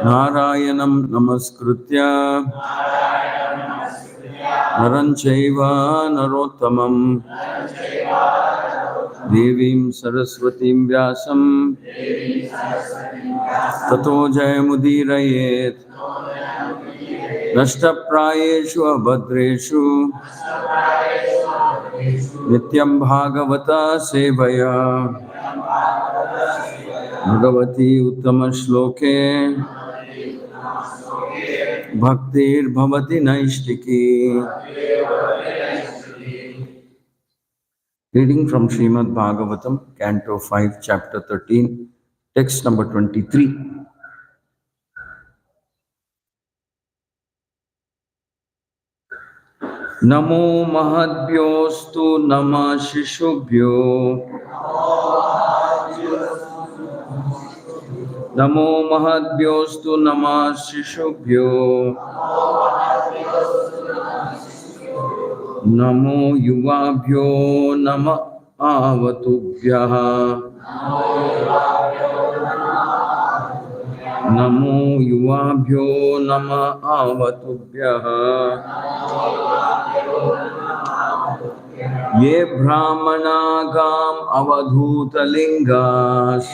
Narayanam namaskritya naram chaiva narottamam devim saraswatim vyasam tato jayamudirayet nashtaprayeshu abhadreshu nityam bhagavata sevaya bhagavati uttama shloke bhaktir bhavati naistiki. Reading from Srimad Bhagavatam, Canto 5, Chapter 13, text number 23. Namo Mahadbhyostu Nama Shishubhyo. Namo Mahadbhyostu Nama Shishubhyo. Namo Yuvabhyo Nama Avatubhyaha. Namo Yuvabhyo Nama Avatubhyaha. Ye Brahmanagam Avadhutalingas.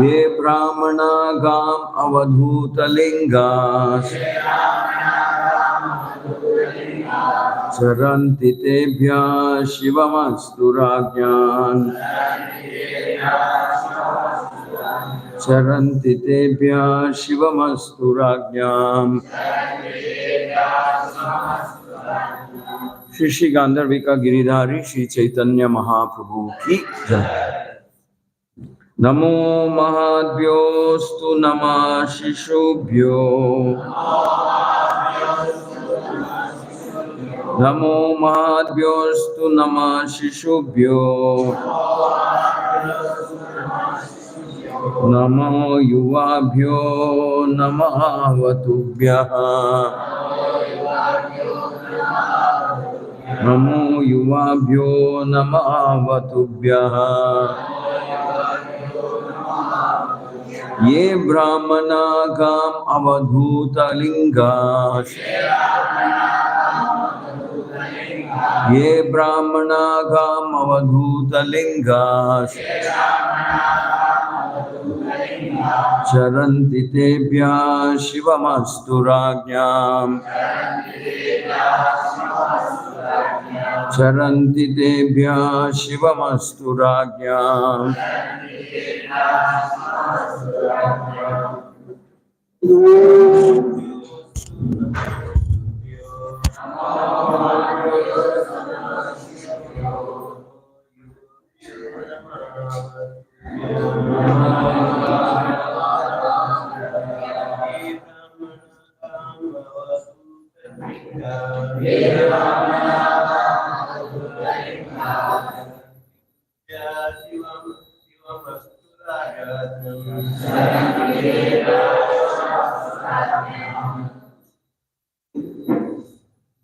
Ye Brahmanagam Avadhutalingas. Charanti tebhya shivamasturaghyan. Charanti tebhya shivamasturaghyan. Shri Shri Gandharvika Giridhari Shri Chaitanya Mahaprabhu ki jai. Namo Mahadbhyostu Nama Shishubhyo. Namo Mahadbhyostu Nama Shishubhyo. Namo Yuvabhyo Nama Avatubhyaha. Namo Yuvabhyo Nama Avatubhyaha. Ye Brahmanagam Avadhutalingas. Ye Brahmanagam Avadhutalingas. Charanti tebhya shivamasturagyam. Charanti tebhya shivamasturagyam.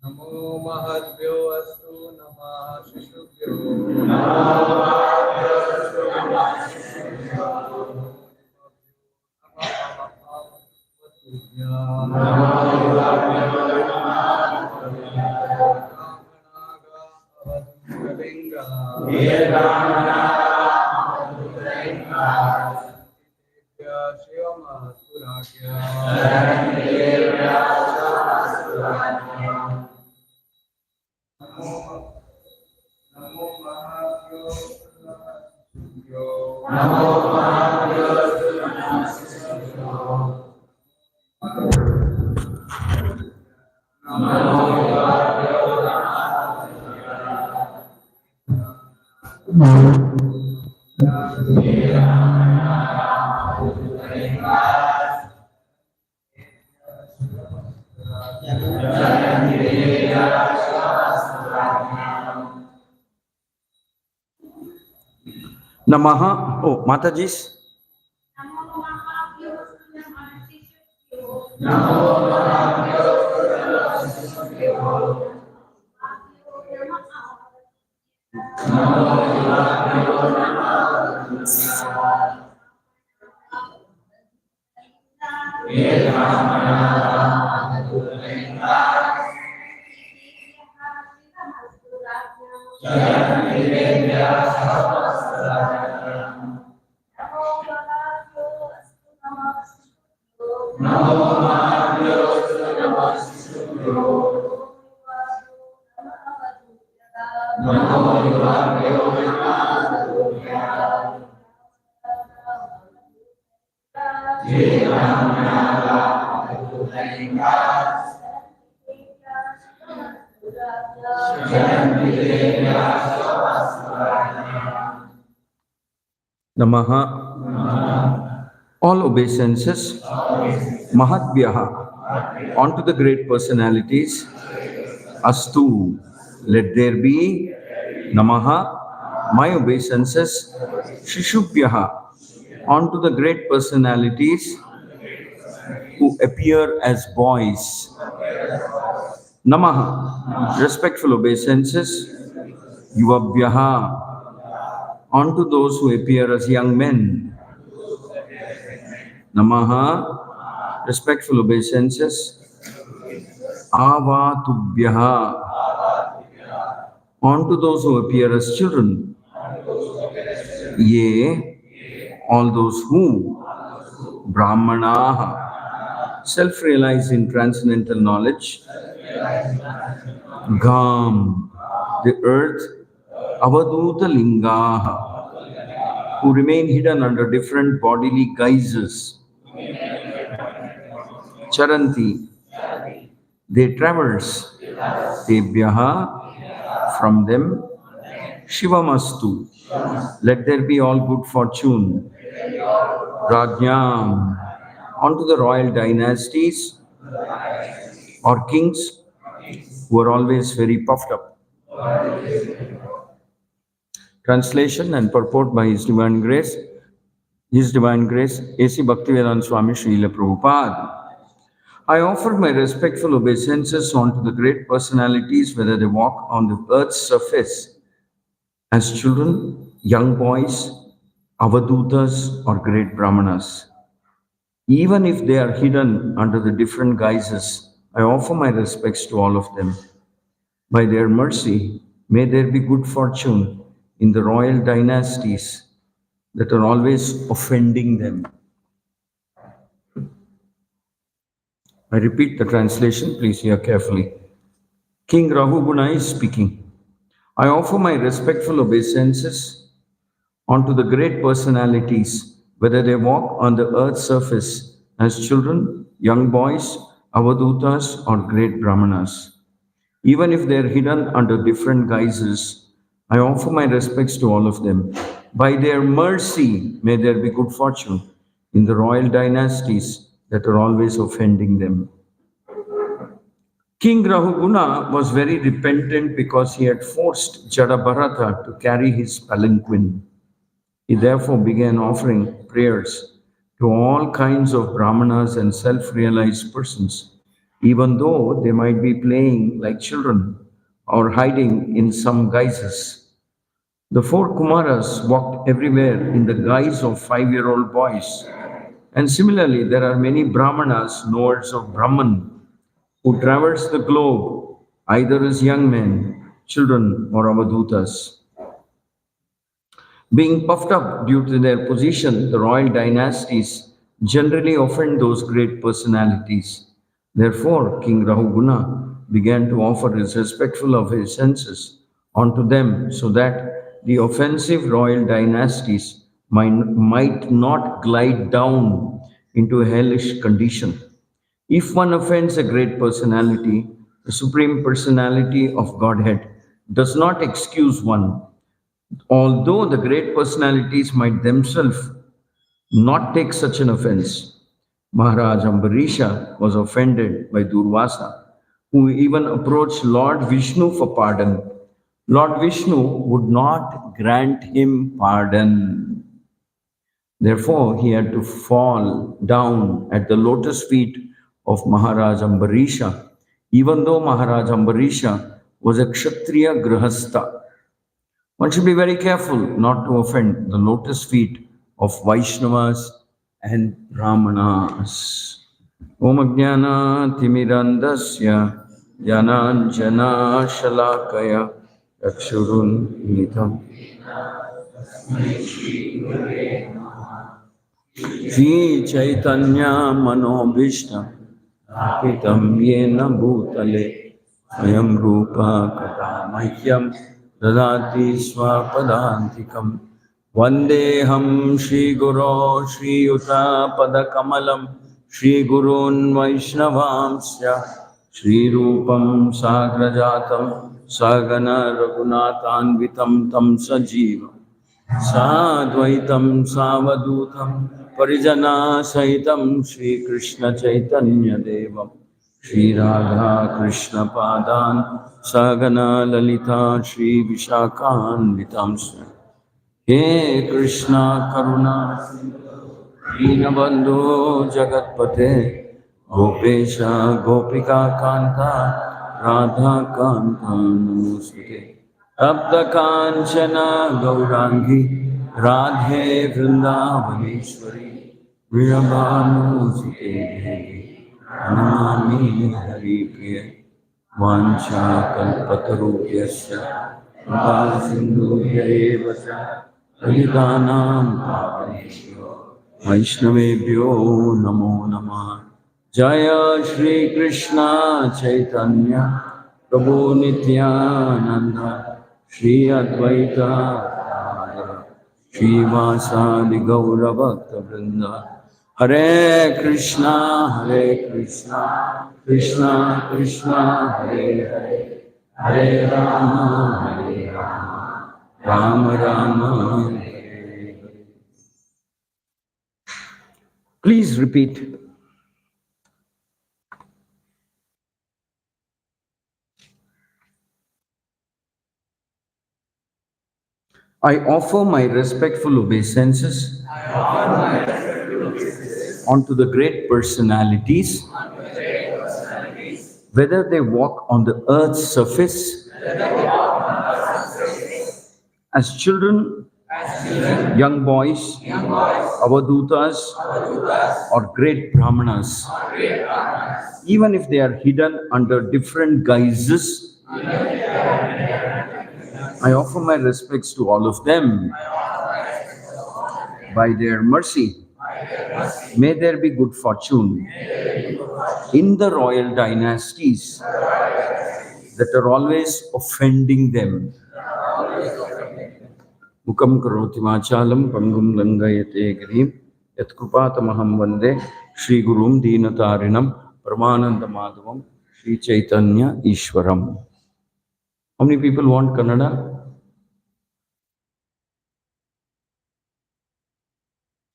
Namo Mahadbhyo Astu Namah Shishubhyo. Namaha. Oh, Mataji's. Namaha. All obeisances, Mahatbhyaha, onto the great personalities, Astu, let there be, Namaha, my obeisances, Shishubhyaha, onto the great personalities who appear as boys, Namaha, respectful obeisances, Yuvabhyaha, onto those who appear as young men, Namaha, respectful obeisances, Avatubhyaha, onto those who appear as children, Ye, all those who, Brahmanaha, self-realized in transcendental knowledge, Gam, the earth, Avaduta Lingaha, who remain hidden under different bodily guises, Charanti, they traverse, Tebhyaha, from them, Shivamastu, let there be all good fortune, Rajnyam, onto the royal dynasties or kings who are always very puffed up. Translation and purport by His Divine Grace, A.C. Bhaktivedanta Swami Srila Prabhupada. I offer my respectful obeisances unto the great personalities, whether they walk on the earth's surface as children, young boys, avadutas, or great brahmanas. Even if they are hidden under the different guises, I offer my respects to all of them. By their mercy, may there be good fortune in the royal dynasties that are always offending them. I repeat the translation, please hear carefully. King Rahuguna is speaking. I offer my respectful obeisances unto the great personalities, whether they walk on the earth's surface as children, young boys, avadutas, or great brahmanas. Even if they are hidden under different guises, I offer my respects to all of them. By their mercy, may there be good fortune in the royal dynasties that are always offending them. King Rahuguna was very repentant because he had forced Jadabharata to carry his palanquin. He therefore began offering prayers to all kinds of brahmanas and self-realized persons, even though they might be playing like children or hiding in some guises. The four Kumaras walked everywhere in the guise of 5-year-old boys. And similarly, there are many brahmanas, knowers of Brahman, who traverse the globe either as young men, children, or avadutas. Being puffed up due to their position, the royal dynasties generally offend those great personalities. Therefore, King Rahuguna began to offer his respectful obeisances unto them so that the offensive royal dynasties might not glide down into a hellish condition. If one offends a great personality, the Supreme Personality of Godhead does not excuse one, although the great personalities might themselves not take such an offense. Maharaj Ambarisha was offended by Durvasa, who even approached Lord Vishnu for pardon. Lord Vishnu would not grant him pardon. Therefore, he had to fall down at the lotus feet of Maharaj Ambarisha, even though Maharaj Ambarisha was a Kshatriya Grihastha. One should be very careful not to offend the lotus feet of Vaishnavas and Brahmanas. Om Ajnana Timirandasya Jananjana Shalakaya Yakshurun Nitam Shri Chaitanya Manobhishtam Apitam Yena Bhutale Ayam Rupa Kadamahyam Dadati Swapadantikam Vandeham Shri Guru Shri Yuta Padakamalam Shri Gurun Vaishnavamsya Shri Rupam Sagrajatam Sagana Raghunathanvitam Tam Sajivam Sadvaitam Savadutam Parijana Saitam Shri Krishna Chaitanya Devam Shri Radha Krishna Padan Sagana Lalita Shri Vishakhan Vitamsya He Krishna Karuna Dinabandhu Jagatpate Gopesha Gopika Kanta Radha Kanta Namaste Abda Kanchana Gaurangi Radhe Vrindavaneshwari Virabhanu Devi Namami Hari Priya Vancha Kalpatarupyasya Sindhubhya Evacha Palitanam Pavaneshyo Vaishnavebhyo Namo Namah Jaya Shri Krishna Chaitanya Prabhu Nityananda Shri Advaita Gadadhara Shri Vasadi Gaura Bhakta Vrinda Hare Krishna Krishna Krishna Hare Hare Hare Rama Rama Rama Hare Hare. Please repeat. I offer my respectful obeisances unto the great personalities, whether they walk on the earth's surface as children, young boys, avadutas, or great brahmanas, even if they are hidden under different guises. I offer my respects to all of them. By their mercy, may there be good fortune in the royal dynasties that are always offending them. Mukam karoti vachalam pangum langayate girim yat krupatamaham vande Shri Gurum Deenatarinam Paramananda Madhavam Shri Chaitanya Ishwaram. How many people want Kannada?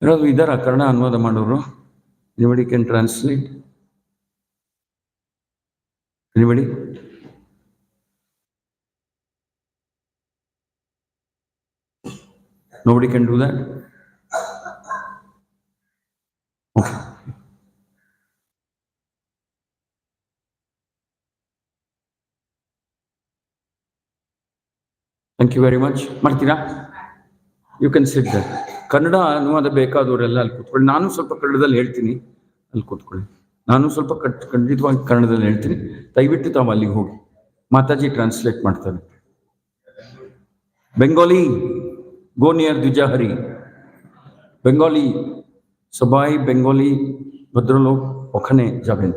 ಯಾರಾದ್ರು ಇದ್ದಾರಾ ಕನ್ನಡ ಅನುವಾದ ಮಾಡೋರು? Anybody can translate? Anybody? Nobody can do that? Okay. Thank you very much. ಮಾಡ್ತೀರಾ? You can sit there. Kannada ಅನುವಾದ ಬೇಕಾದವರೆಲ್ಲ ಅಲ್ಲಿ ಕೂತ್ಕೊಳ್ಳಿ. ನಾನು ಸ್ವಲ್ಪ ಕನ್ನಡದಲ್ಲಿ ಹೇಳ್ತೀನಿ, ಅಲ್ಲಿ ಕೂತ್ಕೊಳ್ಳಿ. ನಾನು ಸ್ವಲ್ಪ ಖಂಡಿತವಾಗಿ ಕನ್ನಡದಲ್ಲಿ ಹೇಳ್ತೀನಿ, ದಯವಿಟ್ಟು ತಾವು ಅಲ್ಲಿಗೆ ಹೋಗಿ. ಮಾತಾಜಿ ಟ್ರಾನ್ಸ್ಲೇಟ್ ಮಾಡ್ತಾರೆ. Bengali, go near Dwijahari. বেঙ্গলি, সবাই বেঙ্গলি ভদ্রলোক ওখানে যাবেন,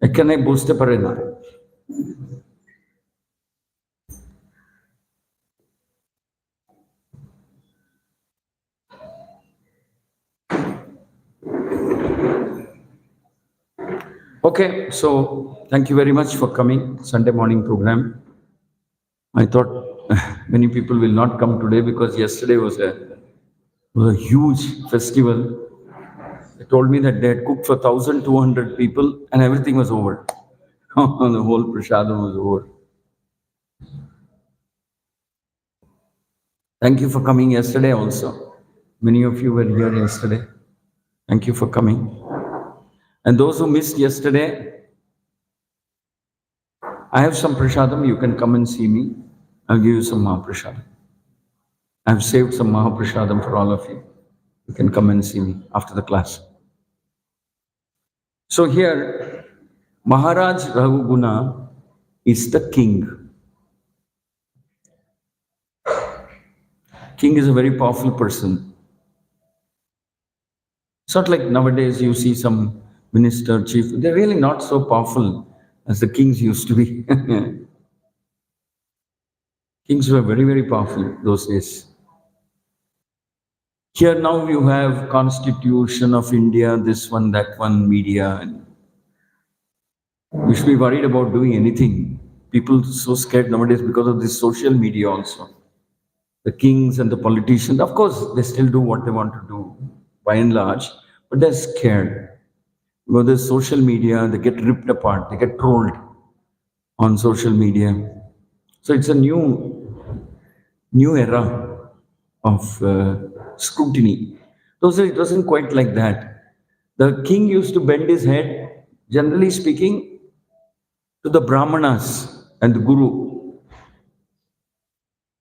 এখানে বুঝতে পারে না। Okay, so thank you very much for coming. Sunday morning program. I thought many people will not come today because yesterday was a huge festival. They told me that they had cooked for 1,200 people and everything was over. The whole prasadam was over. Thank you for coming yesterday also. Many of you were here yesterday. Thank you for coming. And those who missed yesterday, I have some prasadam, you can come and see me. I'll give you some Mahaprasadam. I've saved some Mahaprasadam for all of you. You can come and see me after the class. So here, Maharaj Raghuguna is the king. King is a very powerful person. It's not like nowadays you see some minister, chief, they're really not so powerful as the kings used to be. Kings were very, very powerful those days. Here now you have Constitution of India, this one, that one, media. And we should be worried about doing anything. People so scared nowadays because of this social media also. The kings and the politicians, of course, they still do what they want to do by and large, but they're scared. Because there's social media, they get ripped apart, they get trolled on social media. So it's a new era of scrutiny. Those days it wasn't quite like that. The king used to bend his head, generally speaking, to the Brahmanas and the Guru.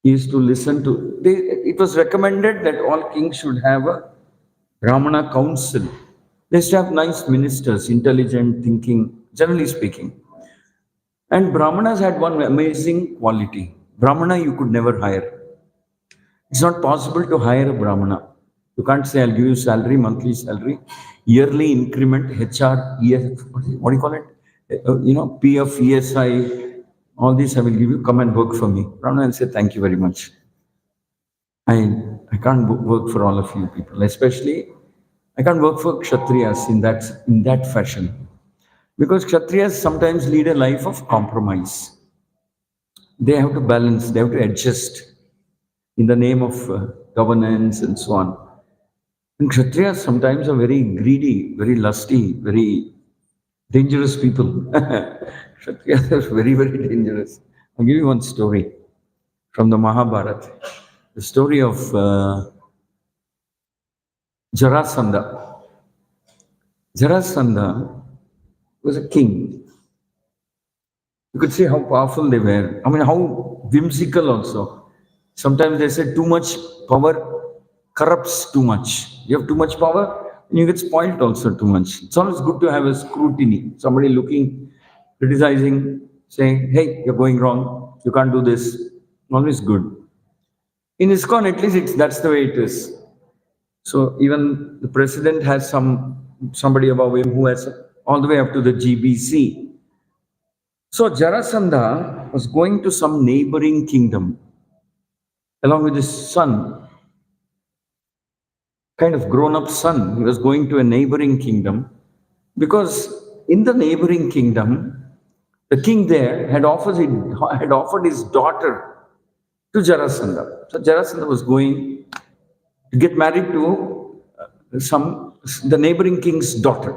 He used to listen to, it was recommended that all kings should have a Brahmana council. They used to have nice ministers, intelligent thinking, generally speaking. And Brahmanas had one amazing quality. Brahmana you could never hire. It's not possible to hire a Brahmana. You can't say, I'll give you salary, monthly salary, yearly increment, HR, ES, what do you call it? PF, ESI, all these I will give you, come and work for me. Brahmana will say, thank you very much. I can't work for all of you people, especially I can't work for Kshatriyas in that fashion. Because Kshatriyas sometimes lead a life of compromise. They have to balance, they have to adjust in the name of governance and so on. And Kshatriyas sometimes are very greedy, very lusty, very dangerous people. Kshatriyas are very, very dangerous. I'll give you one story from the Mahabharata. The story of Jarasandha. Jarasandha was a king. You could see how powerful they were. I mean, how whimsical also. Sometimes they say too much power corrupts too much. You have too much power, and you get spoiled also too much. It's always good to have a scrutiny. Somebody looking, criticizing, saying, hey, you're going wrong. You can't do this. Always good. In Iskcon, at least that's the way it is. So even the president has somebody above him who has all the way up to the GBC. So Jarasandha was going to some neighboring kingdom along with his son, kind of grown-up son. He was going to a neighboring kingdom because in the neighboring kingdom, the king there had offered his daughter to Jarasandha. So Jarasandha was going to get married to the neighboring king's daughter.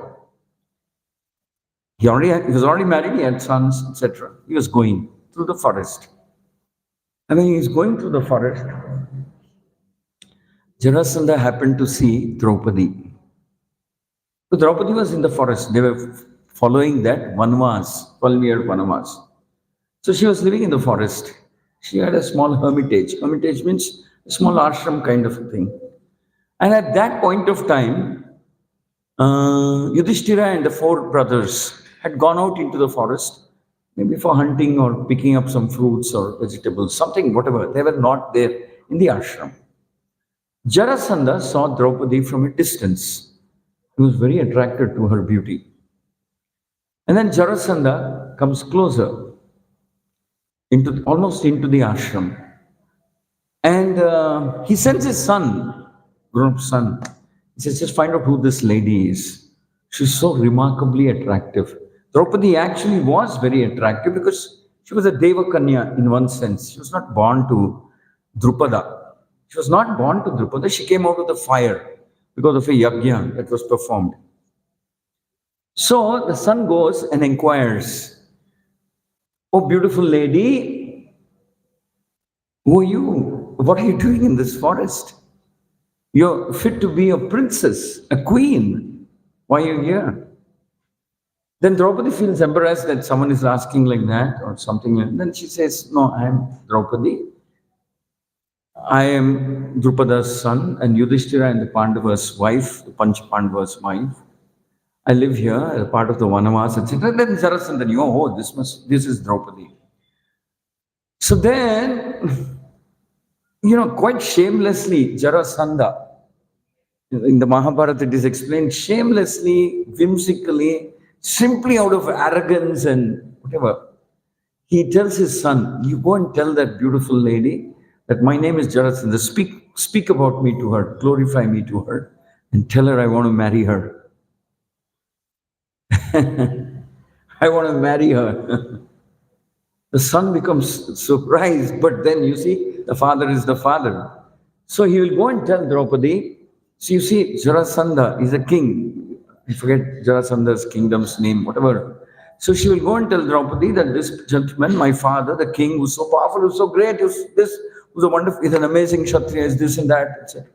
He was already married, he had sons, etc. He was going through the forest. And when he was going through the forest, Jarasandha happened to see Draupadi. So Draupadi was in the forest. They were following that Vanvas, 12-year Vanvas. So she was living in the forest. She had a small hermitage. Hermitage means a small ashram kind of a thing. And at that point of time, Yudhishthira and the 4 brothers had gone out into the forest, maybe for hunting or picking up some fruits or vegetables, something, whatever. They were not there in the ashram. Jarasandha saw Draupadi from a distance. He was very attracted to her beauty. And then Jarasandha comes closer, almost into the ashram. And he sends his son, grown-up son. He says, just find out who this lady is. She's so remarkably attractive. Draupadi actually was very attractive because she was a Devakanya in one sense. She was not born to Drupada. She was not born to Drupada. She came out of the fire because of a yajna that was performed. So the son goes and inquires, oh, beautiful lady, who are you? What are you doing in this forest? You're fit to be a princess, a queen. Why are you here? Then Draupadi feels embarrassed that someone is asking like that or something. And then she says, no, I am Draupadi. I am Drupada's son and Yudhishthira and the Pandava's wife, the Panch Pandava's wife. I live here as part of the Vanavas, etc. Then Jarasandha knew, oh, this is Draupadi. So then, quite shamelessly, Jarasandha, in the Mahabharata, it is explained shamelessly, whimsically, simply out of arrogance and whatever. He tells his son, you go and tell that beautiful lady that my name is Jarasandha. Speak about me to her, glorify me to her, and tell her I want to marry her. I want to marry her. The son becomes surprised, but then you see, the father is the father. So he will go and tell Draupadi. So you see, Jarasandha is a king. I forget Jarasandha's kingdom's name, whatever. So she will go and tell Draupadi that this gentleman, my father, the king, who's so powerful, who's so great, who's a wonderful, is an amazing Kshatriya, is this and that, etc.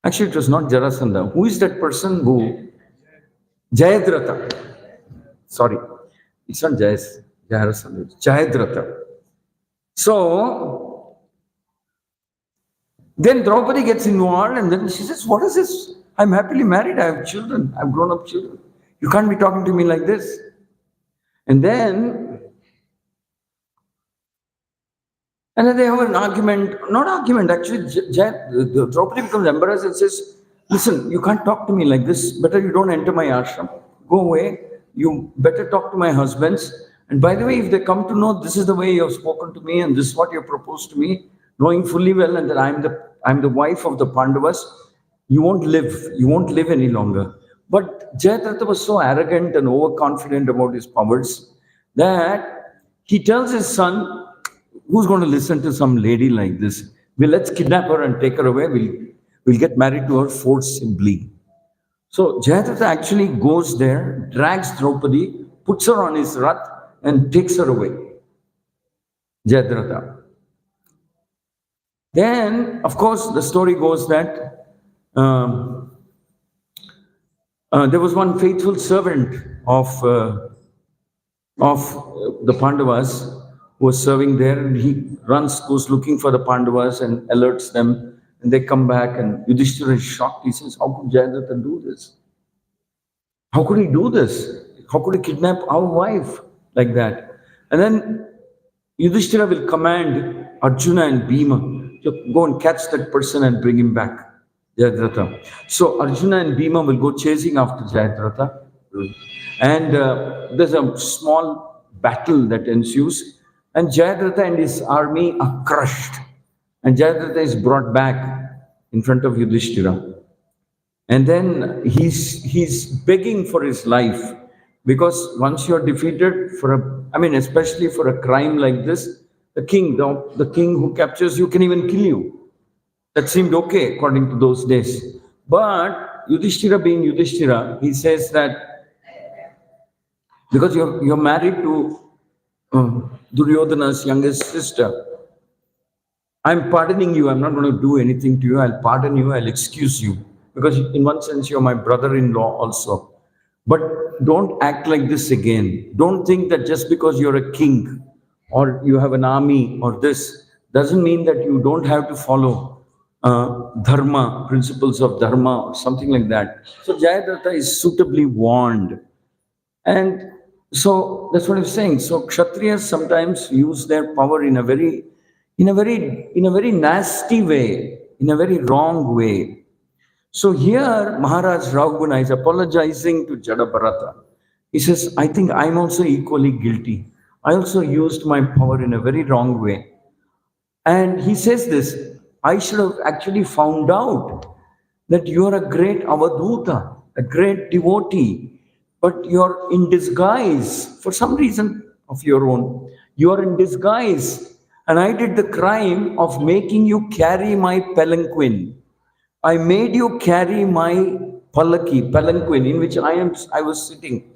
Actually, it was not Jarasandha. Who is that person who? Jayadratha. Sorry, it's not Jarasandha, it's Jayadratha. So, then Draupadi gets involved and then she says, what is this? I'm happily married, I have children, I have grown up children. You can't be talking to me like this. And then they have an argument, not argument, actually, Draupadi becomes embarrassed and says, listen, you can't talk to me like this. Better you don't enter my ashram. Go away. You better talk to my husbands. And by the way, if they come to know this is the way you have spoken to me and this is what you have proposed to me, knowing fully well and that I'm the wife of the Pandavas, you won't live any longer. But Jayadratha was so arrogant and overconfident about his powers that he tells his son, who's going to listen to some lady like this? Let's kidnap her and take her away. We'll get married to her forcibly. So Jayadratha actually goes there, drags Draupadi, puts her on his rath, and takes her away. Jayadratha. Then, of course, the story goes that there was one faithful servant of the Pandavas who was serving there, and he goes looking for the Pandavas and alerts them, and they come back, and Yudhishthira is shocked. He says, how could Jayadratha do this? How could he do this? How could he kidnap our wife like that? And then Yudhishthira will command Arjuna and Bhima to go and catch that person and bring him back, Jayadratha. So Arjuna and Bhima will go chasing after Jayadratha. And there's a small battle that ensues. And Jayadratha and his army are crushed. And Jayadratha is brought back in front of Yudhishthira. And then he's begging for his life. Because once you're defeated especially for a crime like this, the king who captures you can even kill you. That seemed okay according to those days. But Yudhishthira being Yudhishthira, he says that because you're married to Duryodhana's youngest sister, I'm pardoning you. I'm not going to do anything to you. I'll pardon you. I'll excuse you. Because in one sense, you're my brother-in-law also. But don't act like this again. Don't think that just because you're a king or you have an army or this doesn't mean that you don't have to follow dharma, principles of dharma or something like that. So Jayadratha is suitably warned. And so that's what I'm saying. So Kshatriyas sometimes use their power in a very nasty way, in a very wrong way. So here Maharaj Raghuguna is apologizing to Jadabharata. He says, I think I'm also equally guilty. I also used my power in a very wrong way. And he says this, I should have actually found out that you are a great avaduta, a great devotee, but you're in disguise for some reason of your own. You are in disguise. And I did the crime of making you carry my palanquin. I made you carry my palanquin, in which I was sitting.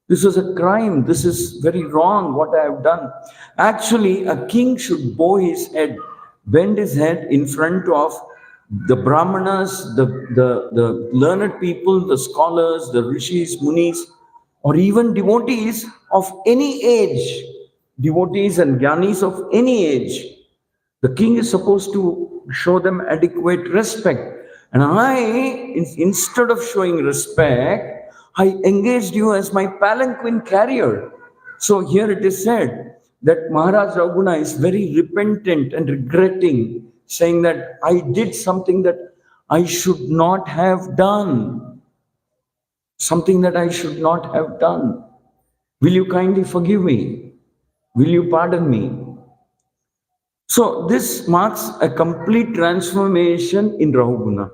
This was a crime. This is very wrong, what I have done. Actually, a king should bow his head, bend his head in front of The Brahmanas, the learned people, the scholars, the rishis, munis, or even devotees of any age, devotees and jnanis of any age, the king is supposed to show them adequate respect. And instead of showing respect, I engaged you as my palanquin carrier. So here it is said that Maharaj Raghuna is very repentant and regretting, saying that I did something that I should not have done. Something that I should not have done. Will you kindly forgive me? Will you pardon me? So this marks a complete transformation in Rahuguna.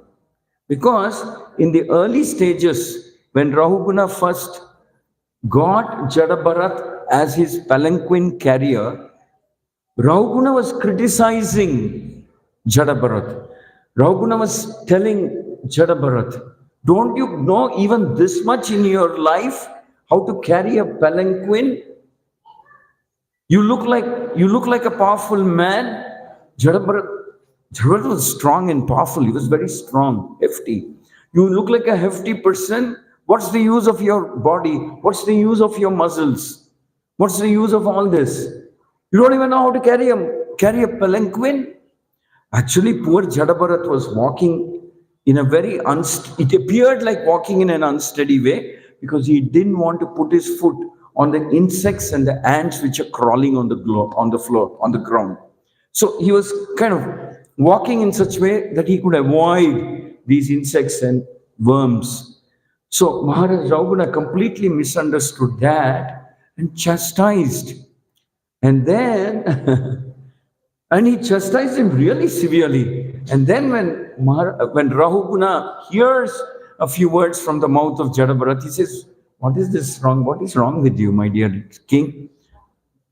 Because in the early stages, when Rahuguna first got Jadabharat as his palanquin carrier, Rahuguna was criticizing Jadabharat. Rahuguna was telling Jadabharat, don't you know even this much in your life how to carry a palanquin? You look like a powerful man. Jadabharat was strong and powerful. He was very strong, hefty. You look like a hefty person. What's the use of your body? What's the use of your muscles? What's the use of all this? You don't even know how to carry a palanquin. Actually, poor Jadabharat was walking in a very it appeared like walking in an unsteady way because he didn't want to put his foot on the insects and the ants which are crawling on the floor, on the ground. So he was kind of walking in such a way that he could avoid these insects and worms. So Maharaj Raghuna completely misunderstood that and chastised. And then, and he chastised him really severely. And then when Rahuguna hears a few words from the mouth of Jadabharat, he says, what is this wrong? What is wrong with you, my dear king?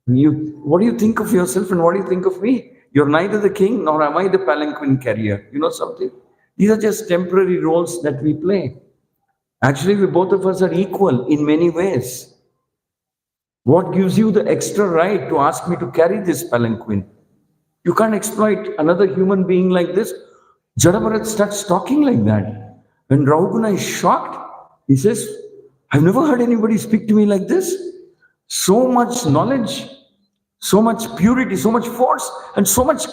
What do you think of yourself and what do you think of me? You're neither the king nor am I the palanquin carrier. You know something? These are just temporary roles that we play. Actually, both of us are equal in many ways. What gives you the extra right to ask me to carry this palanquin? You can't exploit another human being like this. Jadabharat starts talking like that. When Rahuguna is shocked, he says, I've never heard anybody speak to me like this. So much knowledge, so much purity, so much force, and so much,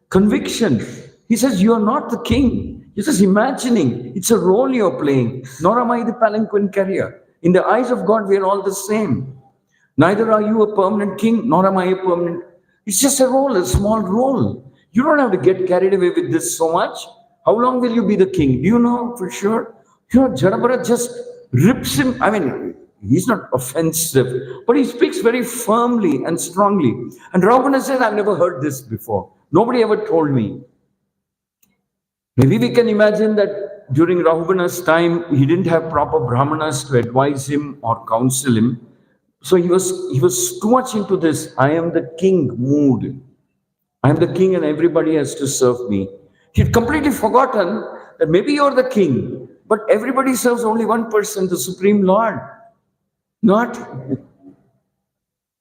conviction. He says, you are not the king. He's just imagining. It's a role you're playing. Nor am I the palanquin carrier. In the eyes of God, we are all the same. Neither are you a permanent king, nor am I a permanent. It's just a role, a small role. You don't have to get carried away with this so much. How long will you be the king? Do you know for sure? Jadabharat just rips him. I mean, he's not offensive, but he speaks very firmly and strongly. And Rahuguna says, I've never heard this before. Nobody ever told me. Maybe we can imagine that during Rahuguna's time, he didn't have proper brahmanas to advise him or counsel him. So he was too much into this, I am the king mood. I am the king and everybody has to serve me. He had completely forgotten that maybe you're the king, but everybody serves only one person, the Supreme Lord. Not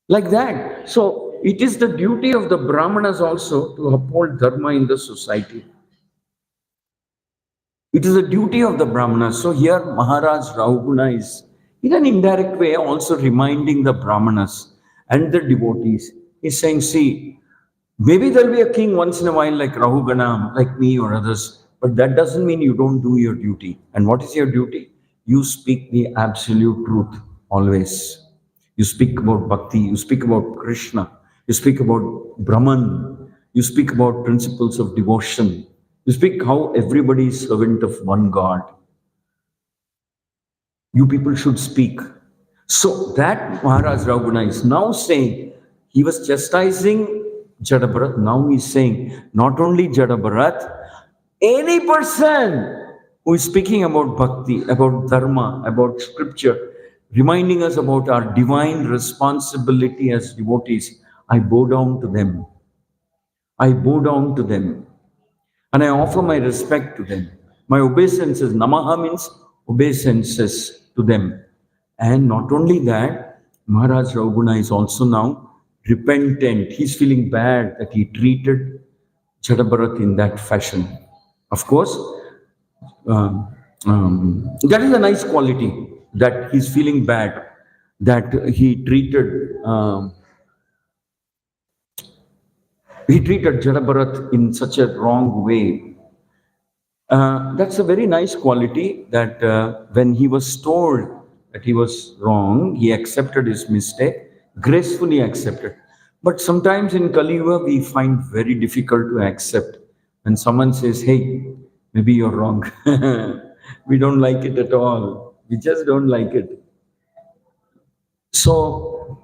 like that. So it is the duty of the Brahmanas also to uphold dharma in the society. It is a duty of the Brahmanas. So here Maharaj Rahuguna is in an indirect way also reminding the Brahmanas and the devotees. He's saying, see, maybe there'll be a king once in a while like Rahugana, like me or others, but that doesn't mean you don't do your duty. And what is your duty? You speak the absolute truth always. You speak about bhakti, you speak about Krishna, you speak about Brahman, you speak about principles of devotion, you speak how everybody is servant of one God. You people should speak. So that Maharaj Rahuguna is now saying, he was chastising Jadabharat, now he's saying, not only Jadabharat, any person who is speaking about bhakti, about dharma, about scripture, reminding us about our divine responsibility as devotees, I bow down to them. I bow down to them. And I offer my respect to them. My obeisances, namaha means obeisances to them. And not only that, Maharaj Rahuguna is also now repentant. He's feeling bad that he treated Jada in that fashion. Of course, that is a nice quality, that he's feeling bad, that he treated Jada in such a wrong way. That's a very nice quality, that when he was told that he was wrong, he accepted his mistake, gracefully accepted. But sometimes in Kali Yuga, we find very difficult to accept when someone says, hey, maybe you're wrong. We don't like it at all. We just don't like it. So,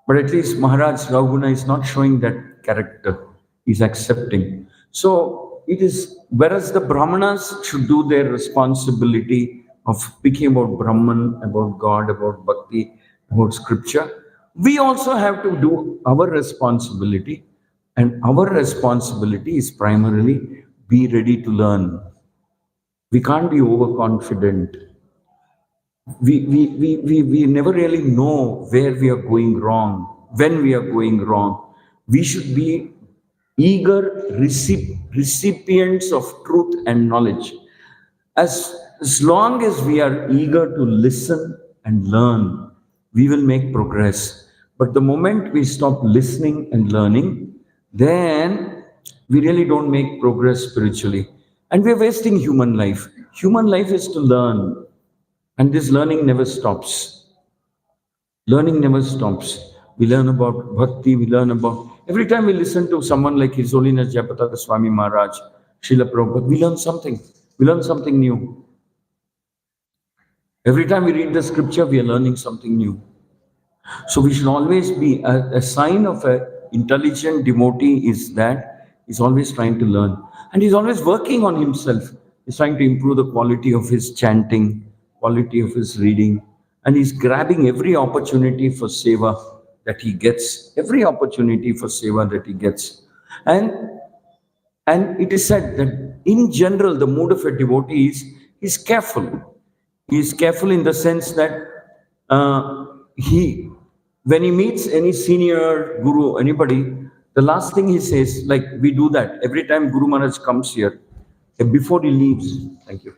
but at least Maharaj Raghuna is not showing that character. He's accepting. So it is, whereas the Brahmanas should do their responsibility of speaking about Brahman, about God, about bhakti, about scripture, we also have to do our responsibility. And our responsibility is primarily be ready to learn. We can't be overconfident. We never really know where we are going wrong, when we are going wrong. We should be eager recipients of truth and knowledge. As long as we are eager to listen and learn, we will make progress. But the moment we stop listening and learning, then we really don't make progress spiritually. And we're wasting human life. Human life is to learn. And this learning never stops. Learning never stops. We learn about bhakti, we learn about... Every time we listen to someone like His Holiness Jayapataka Swami Maharaj, Srila Prabhupada, we learn something. We learn something new. Every time we read the scripture, we are learning something new. So we should always be... A sign of an intelligent devotee is that he's always trying to learn. And he's always working on himself. He's trying to improve the quality of his chanting, quality of his reading, and he's grabbing every opportunity for seva that he gets, every opportunity for seva that he gets. And it is said that in general, the mood of a devotee is he's careful. He is careful in the sense that when he meets any senior guru, anybody, the last thing he says, like we do that every time Guru Maharaj comes here, before he leaves, thank you.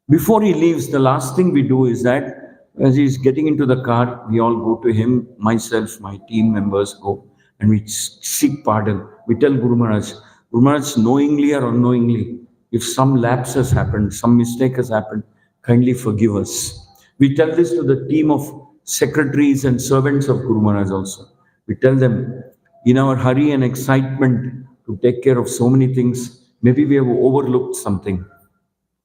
Before he leaves, the last thing we do is that as he's getting into the car, we all go to him, myself, my team members go, and we seek pardon. We tell Guru Maharaj, knowingly or unknowingly, if some lapse has happened, some mistake has happened, kindly forgive us. We tell this to the team of secretaries and servants of Guru Maharaj also. We tell them, in our hurry and excitement to take care of so many things, maybe we have overlooked something.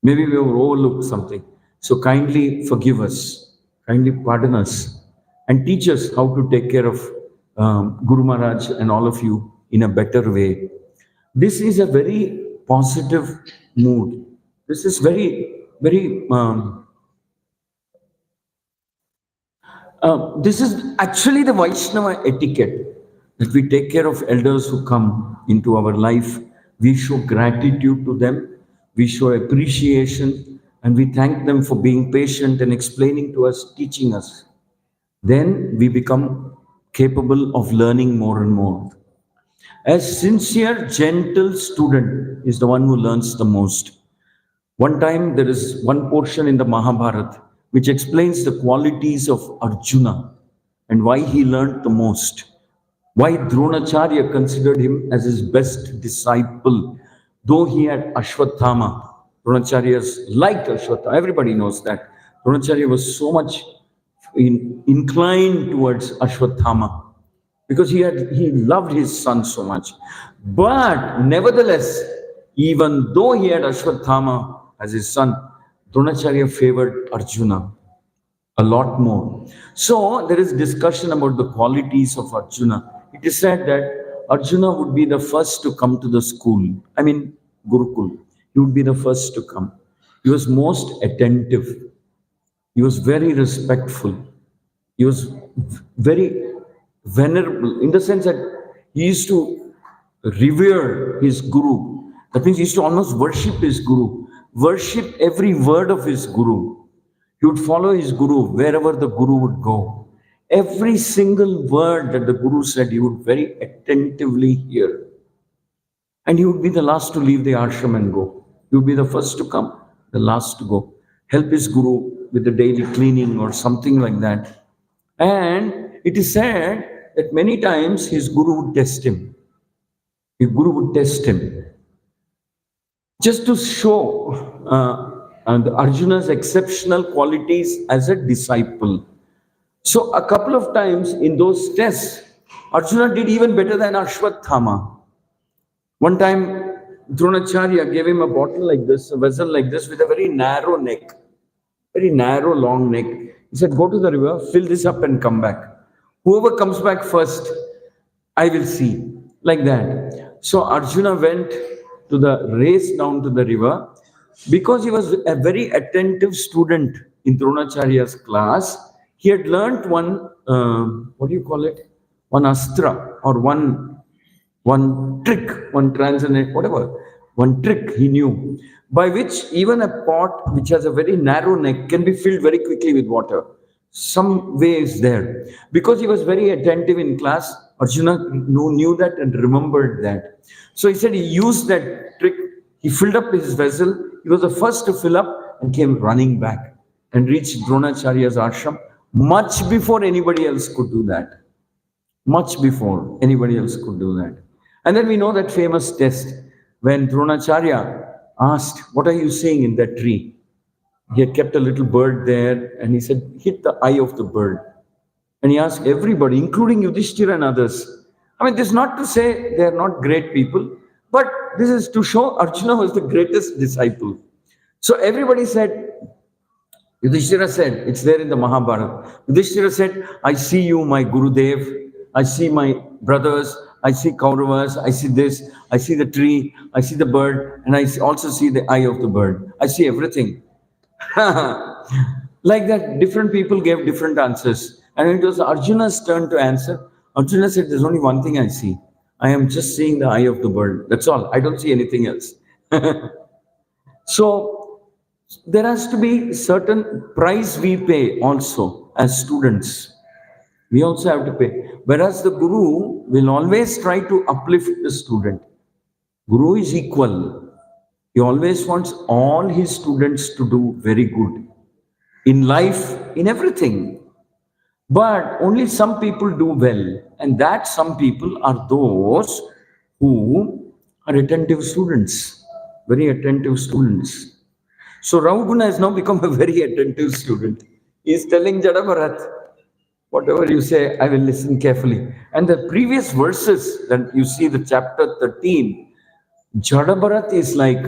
Maybe we have overlooked something. So kindly forgive us, kindly pardon us, and teach us how to take care of Guru Maharaj and all of you in a better way. This is a very positive mood. This is very, very... this is actually the Vaishnava etiquette, that we take care of elders who come into our life. We show gratitude to them. We show appreciation, and we thank them for being patient and explaining to us, teaching us. Then we become capable of learning more and more. A sincere, gentle student is the one who learns the most. One time there is one portion in the Mahabharata which explains the qualities of Arjuna and why he learned the most. Why Dronacharya considered him as his best disciple, though he had Ashwatthama. Dronacharya's liked Ashwatthama. Everybody knows that. Dronacharya was so much inclined towards Ashwatthama because he loved his son so much. But nevertheless, even though he had Ashwatthama as his son, Dronacharya favored Arjuna a lot more. So there is discussion about the qualities of Arjuna. It is said that Arjuna would be the first to come to the school. I mean, Gurukul. He would be the first to come. He was most attentive. He was very respectful. He was very venerable in the sense that he used to revere his Guru. That means he used to almost worship his Guru, worship every word of his Guru. He would follow his Guru wherever the Guru would go. Every single word that the Guru said, he would very attentively hear. And he would be the last to leave the ashram and go. He would be the first to come, the last to go. Help his Guru with the daily cleaning or something like that. And it is said that many times his Guru would test him. His Guru would test him just to show and Arjuna's exceptional qualities as a disciple. So a couple of times in those tests, Arjuna did even better than Ashwathama. One time, Dronacharya gave him a bottle like this, a vessel like this with a very narrow neck, very narrow, long neck. He said, go to the river, fill this up and come back. Whoever comes back first, I will see. Like that. So Arjuna went to the race down to the river. Because he was a very attentive student in Dronacharya's class, he had learnt one, what do you call it? One astra or one trick, one transcendent, whatever, one trick he knew, by which even a pot which has a very narrow neck can be filled very quickly with water. Some way is there. Because he was very attentive in class, Arjuna knew that and remembered that. So he said he used that trick. He filled up his vessel. He was the first to fill up and came running back and reached Dronacharya's ashram much before anybody else could do that. Much before anybody else could do that. And then we know that famous test when Dronacharya asked, what are you saying in that tree? He had kept a little bird there and he said, hit the eye of the bird. And he asked everybody, including Yudhishthira and others. I mean, this is not to say they are not great people, but this is to show Arjuna was the greatest disciple. So everybody said, Yudhishthira said, it's there in the Mahabharata. Yudhishthira said, I see you, my Gurudev. I see my brothers. I see Kauravas. I see this. I see the tree. I see the bird. And I also see the eye of the bird. I see everything. Like that, different people gave different answers. And it was Arjuna's turn to answer. Arjuna said, there's only one thing I see. I am just seeing the eye of the bird. That's all. I don't see anything else. So, there has to be certain price we pay also as students. We also have to pay. Whereas the Guru will always try to uplift the student. Guru is equal. He always wants all his students to do very good. In life, in everything. But only some people do well. And that some people are those who are attentive students. Very attentive students. So Rahuguna has now become a very attentive student. He is telling Jadabharat, whatever you say, I will listen carefully. And the previous verses that you see, the chapter 13, Jadabharat is like,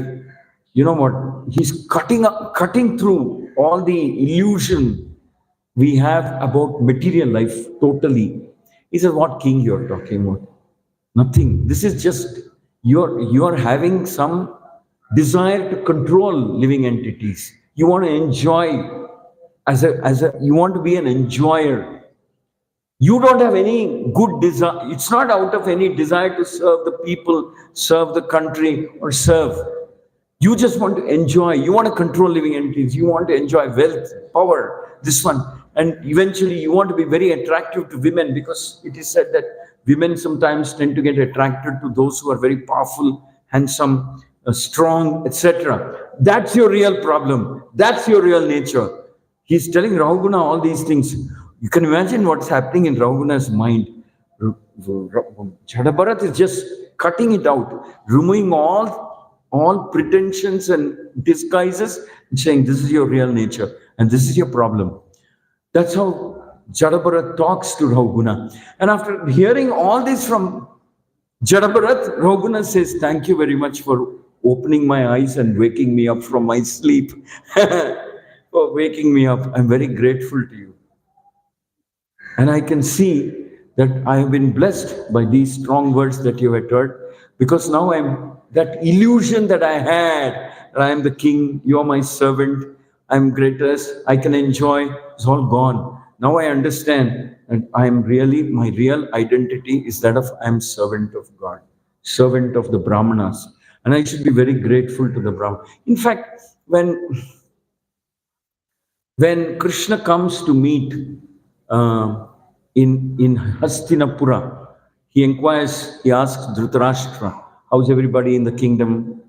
you know what, he's cutting through all the illusion we have about material life totally. He says, what king you're talking about? Nothing. This is just, you're having some desire to control living entities. You want to enjoy you want to be an enjoyer. You don't have any good desire. It's not out of any desire to serve the people, serve the country, or serve. You just want to enjoy. You want to control living entities. You want to enjoy wealth, power, this one. And eventually you want to be very attractive to women, because it is said that women sometimes tend to get attracted to those who are very powerful, handsome, strong, etc. That's your real problem. That's your real nature. He's telling Rahuguna all these things. You can imagine what's happening in Rahuguna's mind. Jadabharat is just cutting it out, removing all pretensions and disguises, and saying, this is your real nature and this is your problem. That's how Jadabharat talks to Rahuguna. And after hearing all this from Jadabharat, Rahuguna says, thank you very much for opening my eyes and waking me up from my sleep. For waking me up. I'm very grateful to you. And I can see that I have been blessed by these strong words that you had heard, because now that illusion that I had, that I am the king, you are my servant, I'm greatest, I can enjoy, it's all gone. Now I understand that I am really, my real identity is that of I am servant of God, servant of the Brahmanas. And I should be very grateful to the Brahmanas. In fact, when Krishna comes to meet in Hastinapura, he asks Dhritarashtra, how's everybody in the kingdom?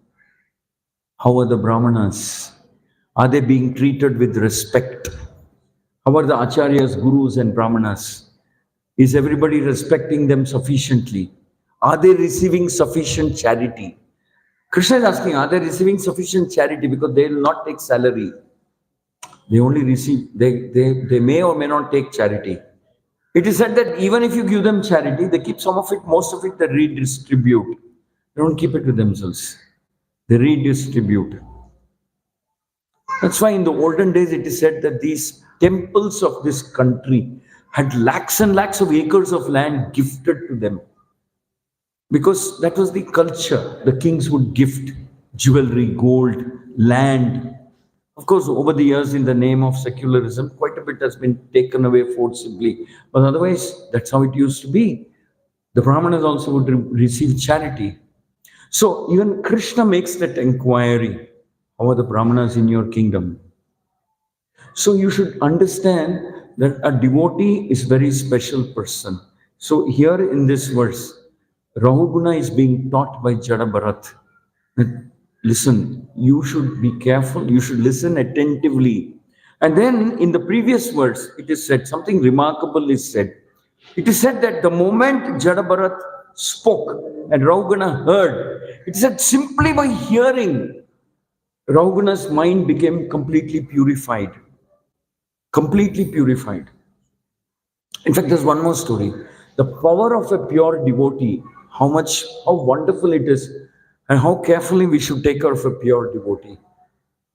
How are the Brahmanas? Are they being treated with respect? How are the acharyas, gurus, and brahmanas? Is everybody respecting them sufficiently? Are they receiving sufficient charity? Krishna is asking, are they receiving sufficient charity? Because they will not take salary. They only receive, they may or may not take charity. It is said that even if you give them charity, they keep some of it, most of it they redistribute. They don't keep it to themselves. They redistribute. That's why in the olden days it is said that these temples of this country had lakhs and lakhs of acres of land gifted to them. Because that was the culture. The kings would gift jewelry, gold, land. Of course, over the years, in the name of secularism, quite a bit has been taken away forcibly. But otherwise, that's how it used to be. The Brahmanas also would receive charity. So even Krishna makes that inquiry. How are the Brahmanas in your kingdom? So you should understand that a devotee is a very special person. So here in this verse, Rahuguna is being taught by Jada Bharat. That, listen, you should be careful, you should listen attentively. And then in the previous verse, it is said, something remarkable is said. It is said that the moment Jada Bharat spoke and Rahuguna heard, it said simply by hearing, Rahuguna's mind became completely purified. Completely purified. In fact, there's one more story. The power of a pure devotee, how wonderful it is, and how carefully we should take care of a pure devotee.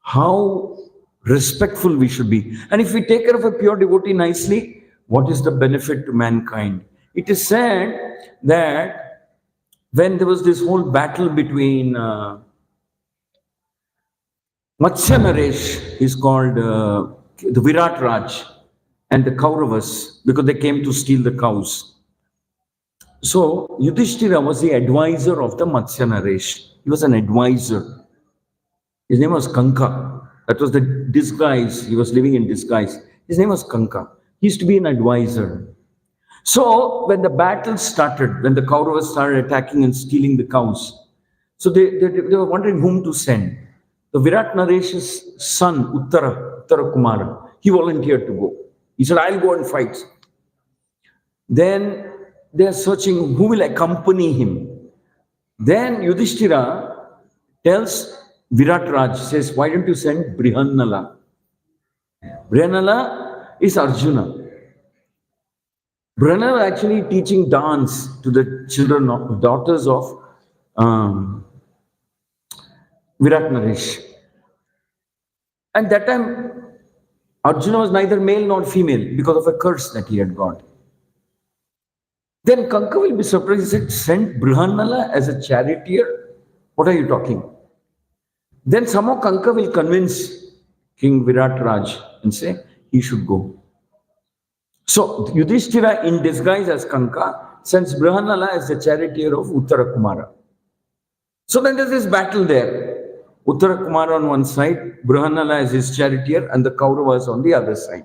How respectful we should be. And if we take care of a pure devotee nicely, what is the benefit to mankind? It is said that when there was this whole battle between Matsya Naresh, is called the Virat Raj, and the Kauravas, because they came to steal the cows. So Yudhishthira was the advisor of the Matsya Naresh. He was an advisor. His name was Kanka. That was the disguise. He was living in disguise. His name was Kanka. He used to be an advisor. So when the battle started, when the Kauravas started attacking and stealing the cows, so they were wondering whom to send. The Virat Naresh's son, Uttara Kumara, he volunteered to go. He said, I'll go and fight. Then they are searching who will accompany him. Then Yudhishthira tells Virat Raj, says, why don't you send Brihannala? Brihannala is Arjuna. Brihannala actually teaching dance to the daughters of Virat Naresh. And that time, Arjuna was neither male nor female because of a curse that he had got. Then Kanka will be surprised. He said, send Brihannala as a charioteer? What are you talking? Then somehow Kanka will convince King Virat Raj and say, he should go. So Yudhishthira in disguise as Kanka sends Brihannala as the charioteer of Uttara Kumara. So then there's this battle there. Uttara Kumara on one side, Brihannala as his charioteer, and the Kauravas on the other side.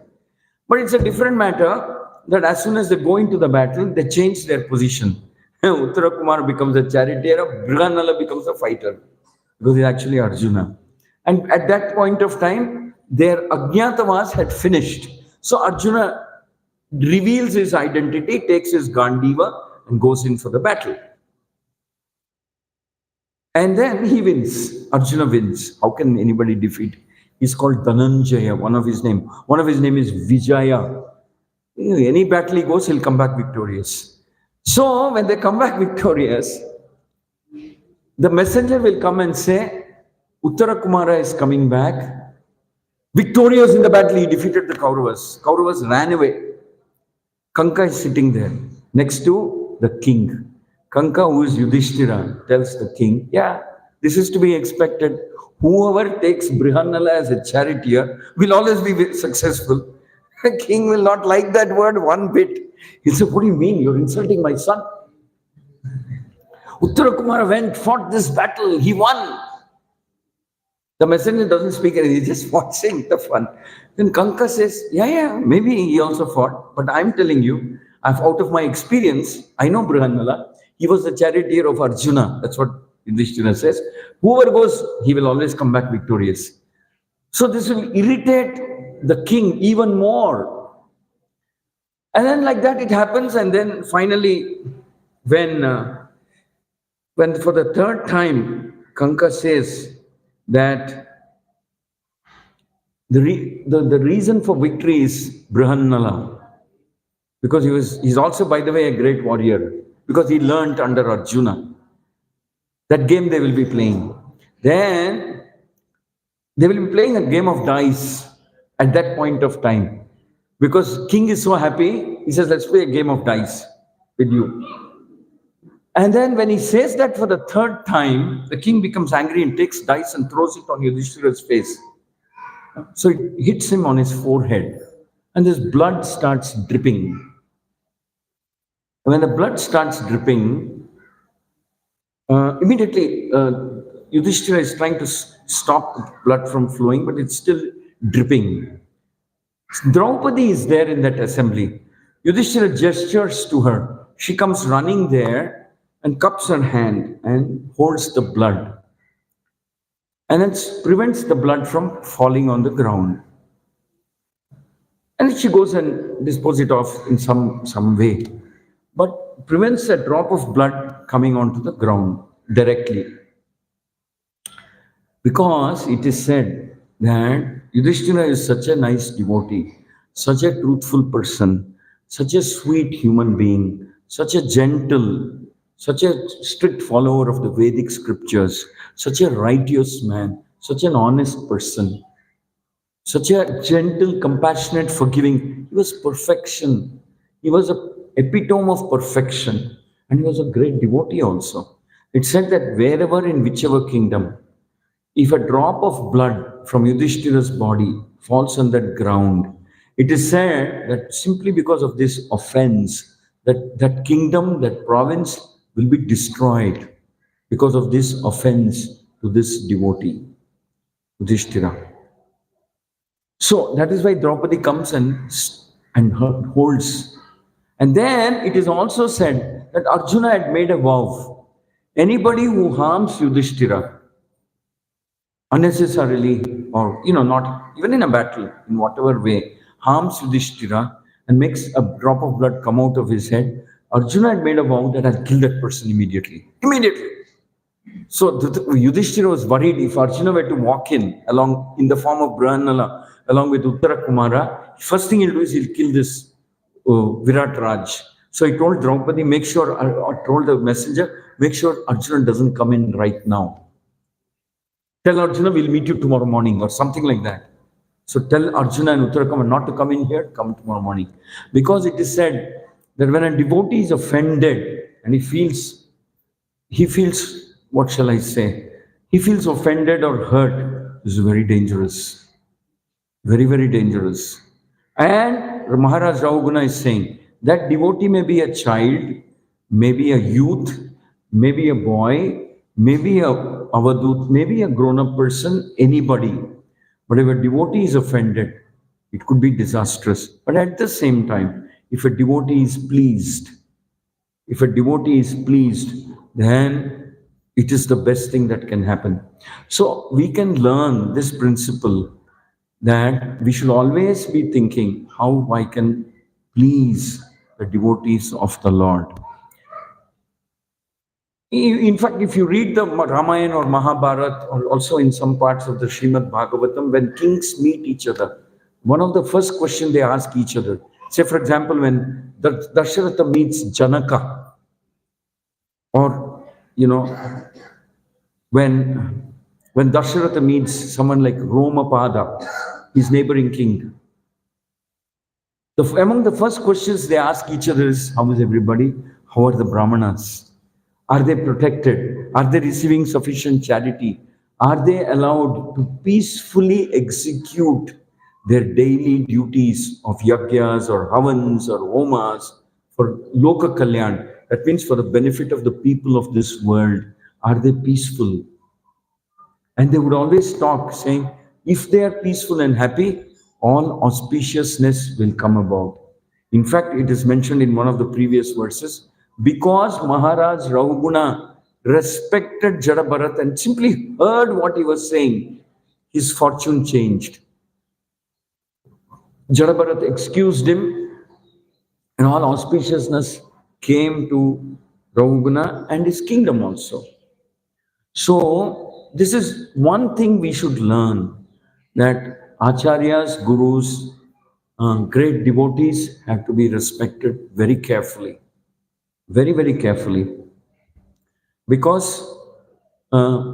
But it's a different matter that as soon as they go into the battle, they change their position. Uttara Kumara becomes a charioteer, Brihannala becomes a fighter, because he's actually Arjuna. And at that point of time, their Ajñatavas had finished. So Arjuna reveals his identity, takes his Gandiva, and goes in for the battle. And then he wins. Arjuna wins. How can anybody defeat? He's called Dhananjaya, one of his name. One of his name is Vijaya. Any battle he goes, he'll come back victorious. So when they come back victorious, the messenger will come and say, Uttara Kumara is coming back. Victorious in the battle, he defeated the Kauravas. Kauravas ran away. Kanka is sitting there next to the king. Kanka, who is Yudhishthira, tells the king, yeah, this is to be expected. Whoever takes Brihannala as a charioteer will always be successful. The king will not like that word one bit. He said, what do you mean? You're insulting my son. Uttara Kumara went, fought this battle. He won. The messenger doesn't speak anything. He's just watching the fun. Then Kanka says, yeah, maybe he also fought. But I'm telling you, Out of my experience, I know Brihannala. He was the charioteer of Arjuna. That's what Yudhishthira says. Whoever goes, he will always come back victorious. So this will irritate the king even more. And then like that it happens, and then finally, when for the third time, Kanka says that the reason for victory is Brihannala. Because he's also, by the way, a great warrior. Because he learnt under Arjuna. That game they will be playing. Then they will be playing a game of dice at that point of time. Because king is so happy, he says, let's play a game of dice with you. And then when he says that for the third time, the king becomes angry and takes dice and throws it on Yudhishthira's face. So it hits him on his forehead. And this blood starts dripping. When the blood starts dripping, immediately Yudhishthira is trying to stop the blood from flowing, but it's still dripping. Draupadi is there in that assembly. Yudhishthira gestures to her. She comes running there and cups her hand and holds the blood. And it prevents the blood from falling on the ground. And she goes and disposes it off in some way, but prevents a drop of blood coming onto the ground directly. Because it is said that Yudhishthira is such a nice devotee, such a truthful person, such a sweet human being, such a gentle, such a strict follower of the Vedic scriptures, such a righteous man, such an honest person, such a gentle, compassionate, forgiving. He was perfection. He was an epitome of perfection. And he was a great devotee also. It said that wherever, in whichever kingdom, if a drop of blood from Yudhishthira's body falls on that ground, it is said that simply because of this offense, that kingdom, that province will be destroyed because of this offense to this devotee, Yudhishthira. So that is why Draupadi comes and holds. And then it is also said that Arjuna had made a vow. Anybody who harms Yudhishthira unnecessarily, or not even in a battle, in whatever way, harms Yudhishthira and makes a drop of blood come out of his head, Arjuna had made a vow that I'll kill that person immediately. Immediately. So Yudhishthira was worried if Arjuna were to walk in the form of Brihannala, along with Uttara Kumara, first thing he'll do is he'll kill this Virat Raj. So he told Draupadi, told the messenger, make sure Arjuna doesn't come in right now. Tell Arjuna we'll meet you tomorrow morning or something like that. So tell Arjuna and Uttara Kumara not to come in here, come tomorrow morning. Because it is said that when a devotee is offended and he feels, what shall I say? He feels offended or hurt, this is very dangerous. Very, very dangerous. And Maharaj Rahuguna is saying that devotee may be a child, maybe a youth, maybe a boy, maybe a avadut, maybe a grown-up person, anybody. But if a devotee is offended, it could be disastrous. But at the same time, if a devotee is pleased, then it is the best thing that can happen. So we can learn this principle that we should always be thinking how I can please the devotees of the Lord. In fact, if you read the Ramayana or Mahabharata, or also in some parts of the Srimad Bhagavatam, when kings meet each other, one of the first questions they ask each other, say for example, when Dasharatha meets Janaka, or when Dasharatha meets someone like Romapada, his neighboring king, among the first questions they ask each other is, how is everybody? How are the Brahmanas? Are they protected? Are they receiving sufficient charity? Are they allowed to peacefully execute their daily duties of yagyas or havans or homas for loka kalyan? That means for the benefit of the people of this world. Are they peaceful? And they would always talk, saying, if they are peaceful and happy, all auspiciousness will come about. In fact, it is mentioned in one of the previous verses, because Maharaj Rahuguna respected Jadabharat and simply heard what he was saying, his fortune changed. Jadabharat excused him, and all auspiciousness came to Rahuguna and his kingdom also. So, this is one thing we should learn, that acharyas, gurus, great devotees have to be respected very carefully, very carefully, because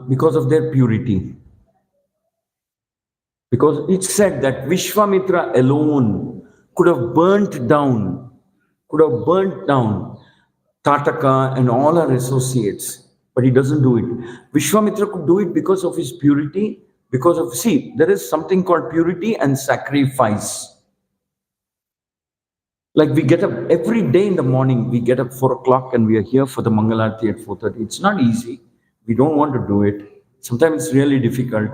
because of their purity. Because it's said that Vishwamitra alone could have burnt down Tataka and all our associates, but he doesn't do it. Vishwamitra could do it because of his purity, because of, see, there is something called purity and sacrifice. Like we get up every day in the morning, we get up 4 o'clock and we are here for the Mangalarti at 4:30. It's not easy. We don't want to do it. Sometimes it's really difficult.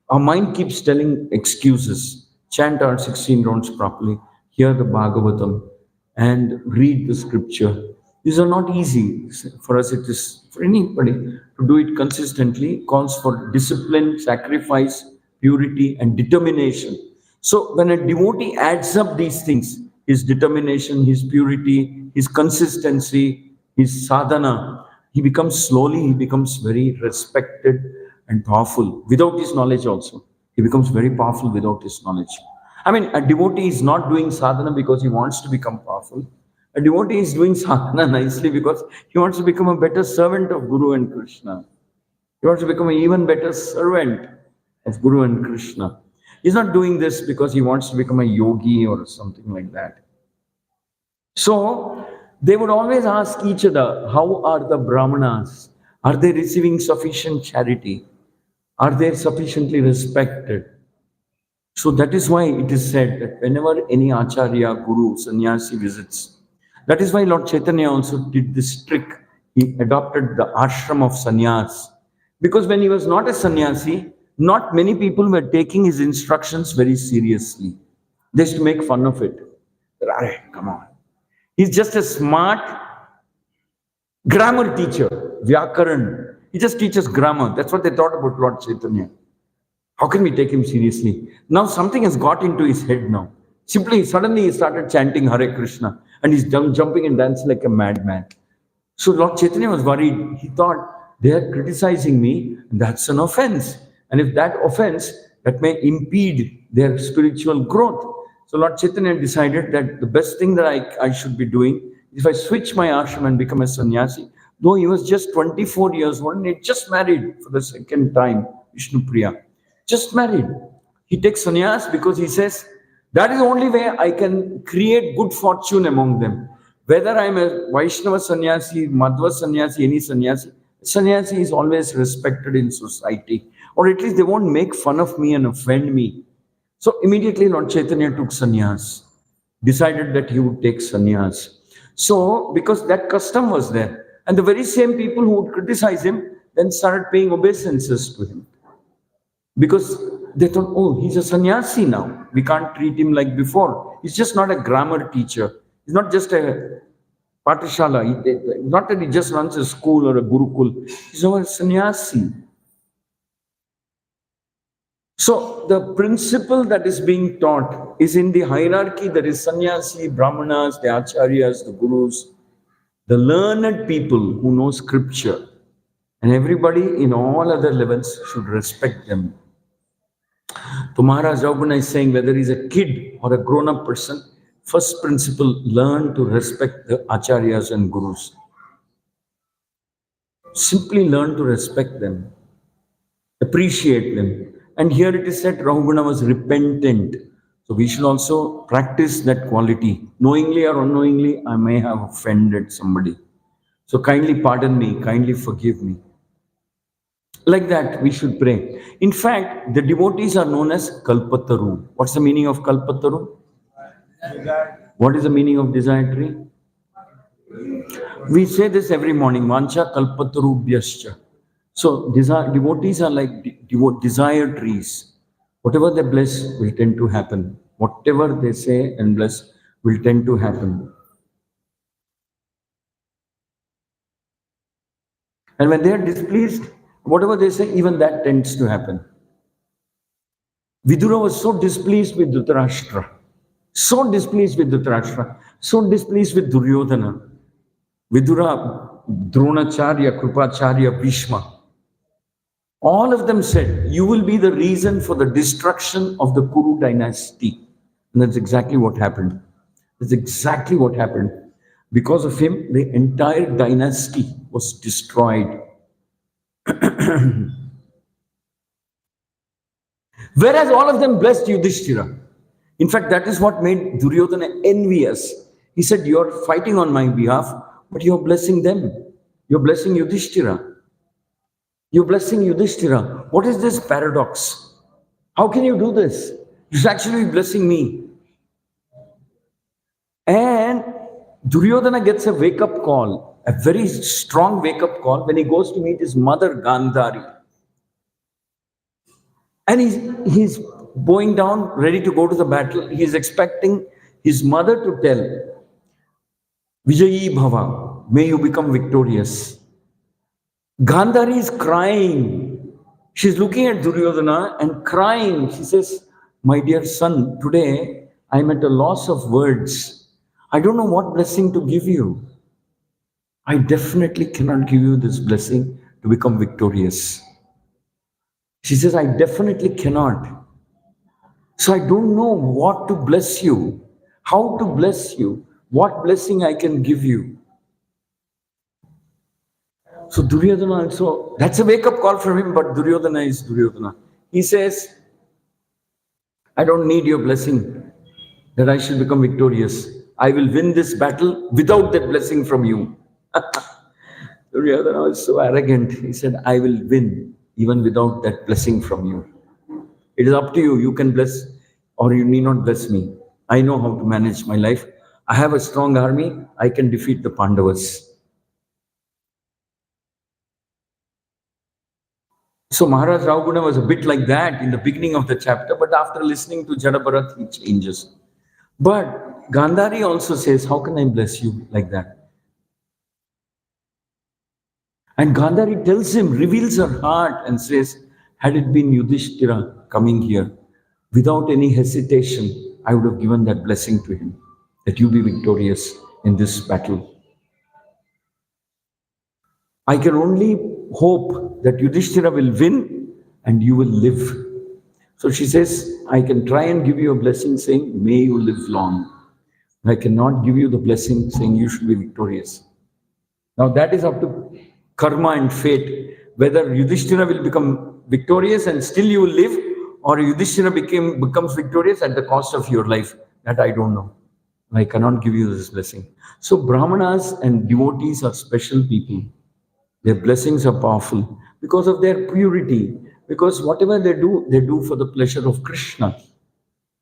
Our mind keeps telling excuses. Chant our 16 rounds properly, hear the Bhagavatam, and read the scripture. These are not easy. For us, it is, for anybody to do it consistently, calls for discipline, sacrifice, purity, and determination. So when a devotee adds up these things, his determination, his purity, his consistency, his sadhana, he becomes very respected and powerful without his knowledge also. He becomes very powerful without his knowledge. I mean, a devotee is not doing sadhana because he wants to become powerful. A devotee is doing sadhana nicely because he wants to become a better servant of Guru and Krishna. He wants to become an even better servant of Guru and Krishna. He's not doing this because he wants to become a yogi or something like that. So, they would always ask each other, how are the Brahmanas? Are they receiving sufficient charity? Are they sufficiently respected? So that is why it is said that whenever any Acharya, Guru, Sannyasi visits, that is why Lord Chaitanya also did this trick. He adopted the ashram of sannyas. Because when he was not a sannyasi, not many people were taking his instructions very seriously. They used to make fun of it. Come on. He's just a smart grammar teacher, Vyakaran. He just teaches grammar. That's what they thought about Lord Chaitanya. How can we take him seriously? Now something has got into his head now. Suddenly he started chanting Hare Krishna and he's jumping and dancing like a madman. So Lord Chaitanya was worried. He thought, they are criticizing me, that's an offense. And if that offense, that may impede their spiritual growth. So Lord Chaitanya decided that the best thing that I should be doing is if I switch my ashram and become a sannyasi, though he was just 24 years old and he just married for the second time, Vishnupriya. Just married. He takes sannyas because he says, that is the only way I can create good fortune among them. Whether I'm a Vaishnava sannyasi, Madhva sannyasi, any sannyasi is always respected in society. Or at least they won't make fun of me and offend me. So immediately Lord Chaitanya took sannyas, decided that he would take sannyas. So because that custom was there, and the very same people who would criticize him then started paying obeisances to him. Because they thought, oh, he's a sannyasi now. We can't treat him like before. He's just not a grammar teacher. He's not just a patashala. Not that he just runs a school or a gurukul. He's a sannyasi. So the principle that is being taught is in the hierarchy. There is sannyasi, brahmanas, the acharyas, the gurus, the learned people who know scripture. And everybody in all other levels should respect them. So Maharaj Rahuguna is saying, whether he's a kid or a grown-up person, first principle, learn to respect the acharyas and gurus. Simply learn to respect them, appreciate them. And here it is said Rahuguna was repentant. So we should also practice that quality. Knowingly or unknowingly, I may have offended somebody. So kindly pardon me, kindly forgive me. Like that, we should pray. In fact, the devotees are known as Kalpataru. What's the meaning of Kalpataru? What is the meaning of desire tree? We say this every morning, Vancha Kalpatarubhyascha. So devotees are like desire trees. Whatever they bless will tend to happen. Whatever they say and bless will tend to happen. And when they are displeased, whatever they say, even that tends to happen. Vidura was so displeased with Dhritarashtra, so displeased with Dhritarashtra, so displeased with Duryodhana. Vidura, Dronacharya, Krupacharya, Bhishma, all of them said, you will be the reason for the destruction of the Kuru dynasty. And that's exactly what happened. That's exactly what happened. Because of him, the entire dynasty was destroyed. Whereas all of them blessed Yudhishthira. In fact, that is what made Duryodhana envious. He said, you're fighting on my behalf, but you're blessing them. You're blessing Yudhishthira. You're blessing Yudhishthira. What is this paradox? How can you do this? You should actually be blessing me. And Duryodhana gets a wake-up call, a very strong wake-up call when he goes to meet his mother Gandhari. And he's bowing down, ready to go to the battle. He's expecting his mother to tell, Vijayi Bhava, may you become victorious. Gandhari is crying. She's looking at Duryodhana and crying. She says, my dear son, today I'm at a loss of words. I don't know what blessing to give you. I definitely cannot give you this blessing to become victorious. She says, I definitely cannot. So I don't know what to bless you, how to bless you, what blessing I can give you. So Duryodhana also, that's a wake-up call for him, but Duryodhana is Duryodhana. He says, I don't need your blessing that I shall become victorious. I will win this battle without that blessing from you. Duryodhana was so arrogant. He said, I will win even without that blessing from you. It is up to you. You can bless or you need not bless me. I know how to manage my life. I have a strong army. I can defeat the Pandavas. So Maharaj Ravguna was a bit like that in the beginning of the chapter, but after listening to Jadabharat, he changes. But Gandhari also says, how can I bless you like that? And Gandhari tells him, reveals her heart and says, had it been Yudhishthira coming here, without any hesitation, I would have given that blessing to him, that you be victorious in this battle. I can only hope that Yudhishthira will win and you will live. So she says, I can try and give you a blessing saying, may you live long. I cannot give you the blessing saying you should be victorious. Now that is up to karma and fate, whether Yudhishthira will become victorious and still you will live, or Yudhishthira becomes victorious at the cost of your life. That I don't know. I cannot give you this blessing. So Brahmanas and devotees are special people. Their blessings are powerful because of their purity, because whatever they do for the pleasure of Krishna.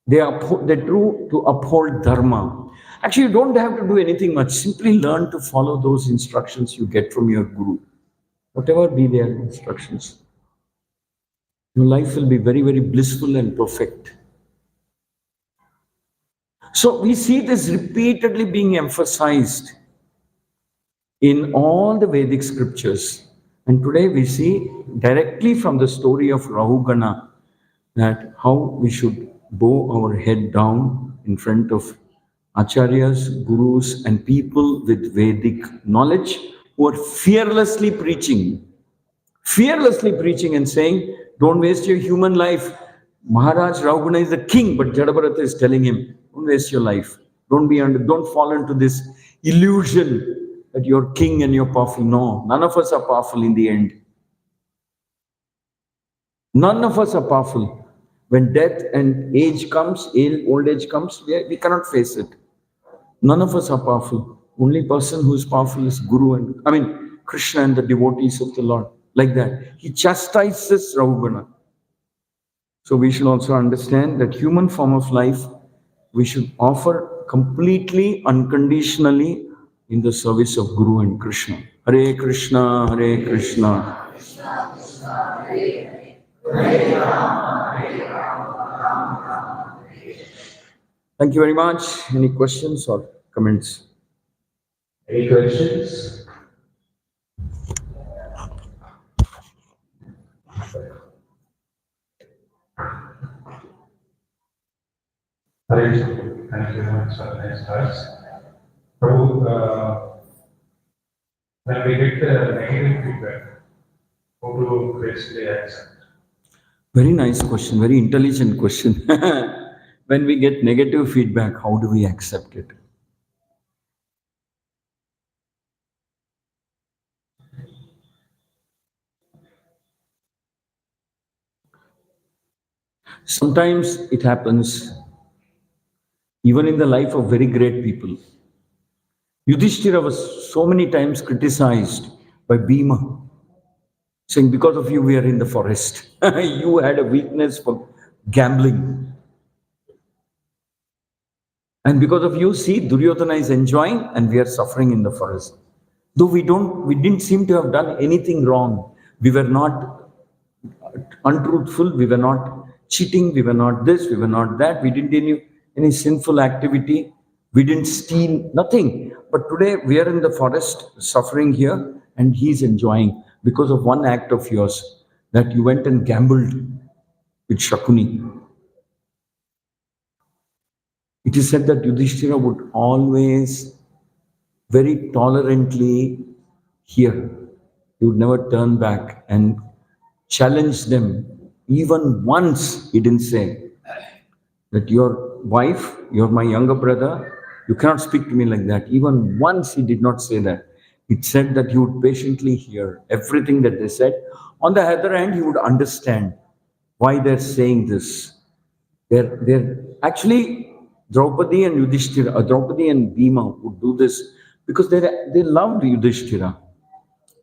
They do to uphold dharma. Actually, you don't have to do anything much. Simply learn to follow those instructions you get from your guru. Whatever be their instructions. Your life will be very, very blissful and perfect. So we see this repeatedly being emphasized in all the Vedic scriptures. And today we see directly from the story of Rahugana that how we should bow our head down in front of acharyas, gurus, and people with Vedic knowledge who are fearlessly preaching and saying, don't waste your human life. Maharaj Rahugana is the king, but Jadabharata is telling him, don't waste your life. Don't fall into this illusion that you're king and you're powerful. No, none of us are powerful in the end. None of us are powerful. When death and age comes, old age comes, we cannot face it. None of us are powerful. Only person who is powerful is Krishna and the devotees of the Lord. Like that. He chastises Rahugana. So we should also understand that human form of life we should offer completely, unconditionally in the service of Guru and Krishna. Hare Krishna, Hare Krishna. Thank you very much. Any questions or comments? Any questions? Hare Krishna. Thank you very much for the nice thoughts. Prabhu, when we get negative feedback, how to gracefully accept? Very nice question, very intelligent question. When we get negative feedback, how do we accept it? Sometimes it happens even in the life of very great people. Yudhishthira was so many times criticized by Bhima, saying, because of you, we are in the forest. You had a weakness for gambling. And because of you, see, Duryodhana is enjoying and we are suffering in the forest. Though we didn't seem to have done anything wrong. We were not untruthful, we were not cheating, we were not this, we were not that, we didn't do any sinful activity, we didn't steal, nothing. But today we are in the forest suffering here and he's enjoying because of one act of yours that you went and gambled with Shakuni. It is said that Yudhishthira would always very tolerantly hear. He would never turn back and challenge them. Even once he didn't say that your wife, you're my younger brother, you cannot speak to me like that. Even once he did not say that. It said that he would patiently hear everything that they said. On the other hand, he would understand why they're saying this. They're actually Draupadi and Yudhishthira, Draupadi and Bhima would do this because they loved Yudhishthira.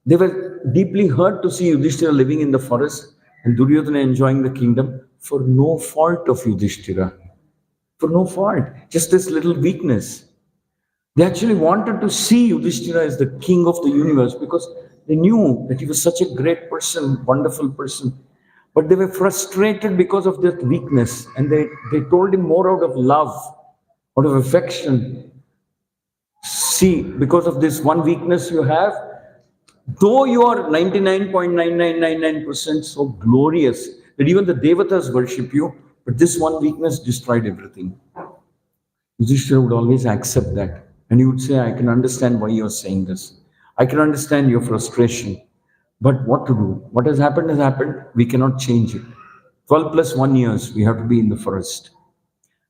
They were deeply hurt to see Yudhishthira living in the forest and Duryodhana enjoying the kingdom for no fault of Yudhishthira. For no fault, just this little weakness. They actually wanted to see Yudhishthira as the king of the universe because they knew that he was such a great person, wonderful person. But they were frustrated because of that weakness and they told him more out of love, out of affection. See, because of this one weakness you have, though you are 99.9999% so glorious that even the devatas worship you, but this one weakness destroyed everything. Yudhishthira would always accept that. And he would say, I can understand why you're saying this. I can understand your frustration. But what to do? What has happened has happened. We cannot change it. 12 plus 1 years, we have to be in the forest.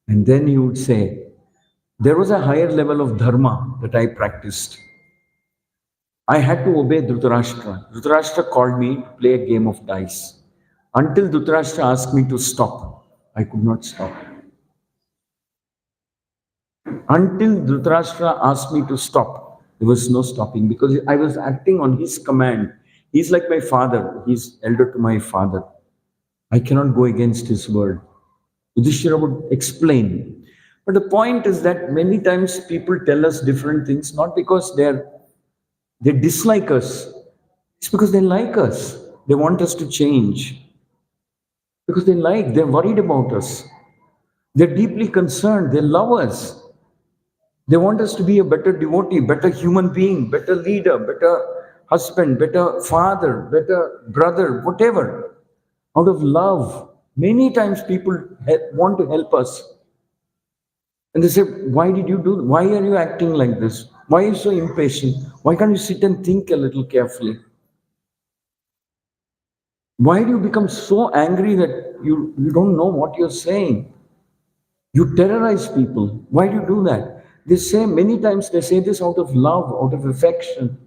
And then he would say, there was a higher level of dharma that I practiced. I had to obey Dhritarashtra. Dhritarashtra called me to play a game of dice. Until Dhritarashtra asked me to stop, I could not stop. Until Dhritarashtra asked me to stop, there was no stopping because I was acting on his command. He's like my father. He's elder to my father. I cannot go against his word. Yudhishthira would explain. But the point is that many times people tell us different things, not because they dislike us. It's because they like us. They want us to change. Because they're worried about us. They're deeply concerned. They love us. They want us to be a better devotee, better human being, better leader, better husband, better father, better brother, whatever. Out of love. Many times people want to help us. And they say, why did you do? Why are you acting like this? Why are you so impatient? Why can't you sit and think a little carefully? Why do you become so angry that you don't know what you're saying? You terrorize people. Why do you do that? They say many times they say this out of love, out of affection,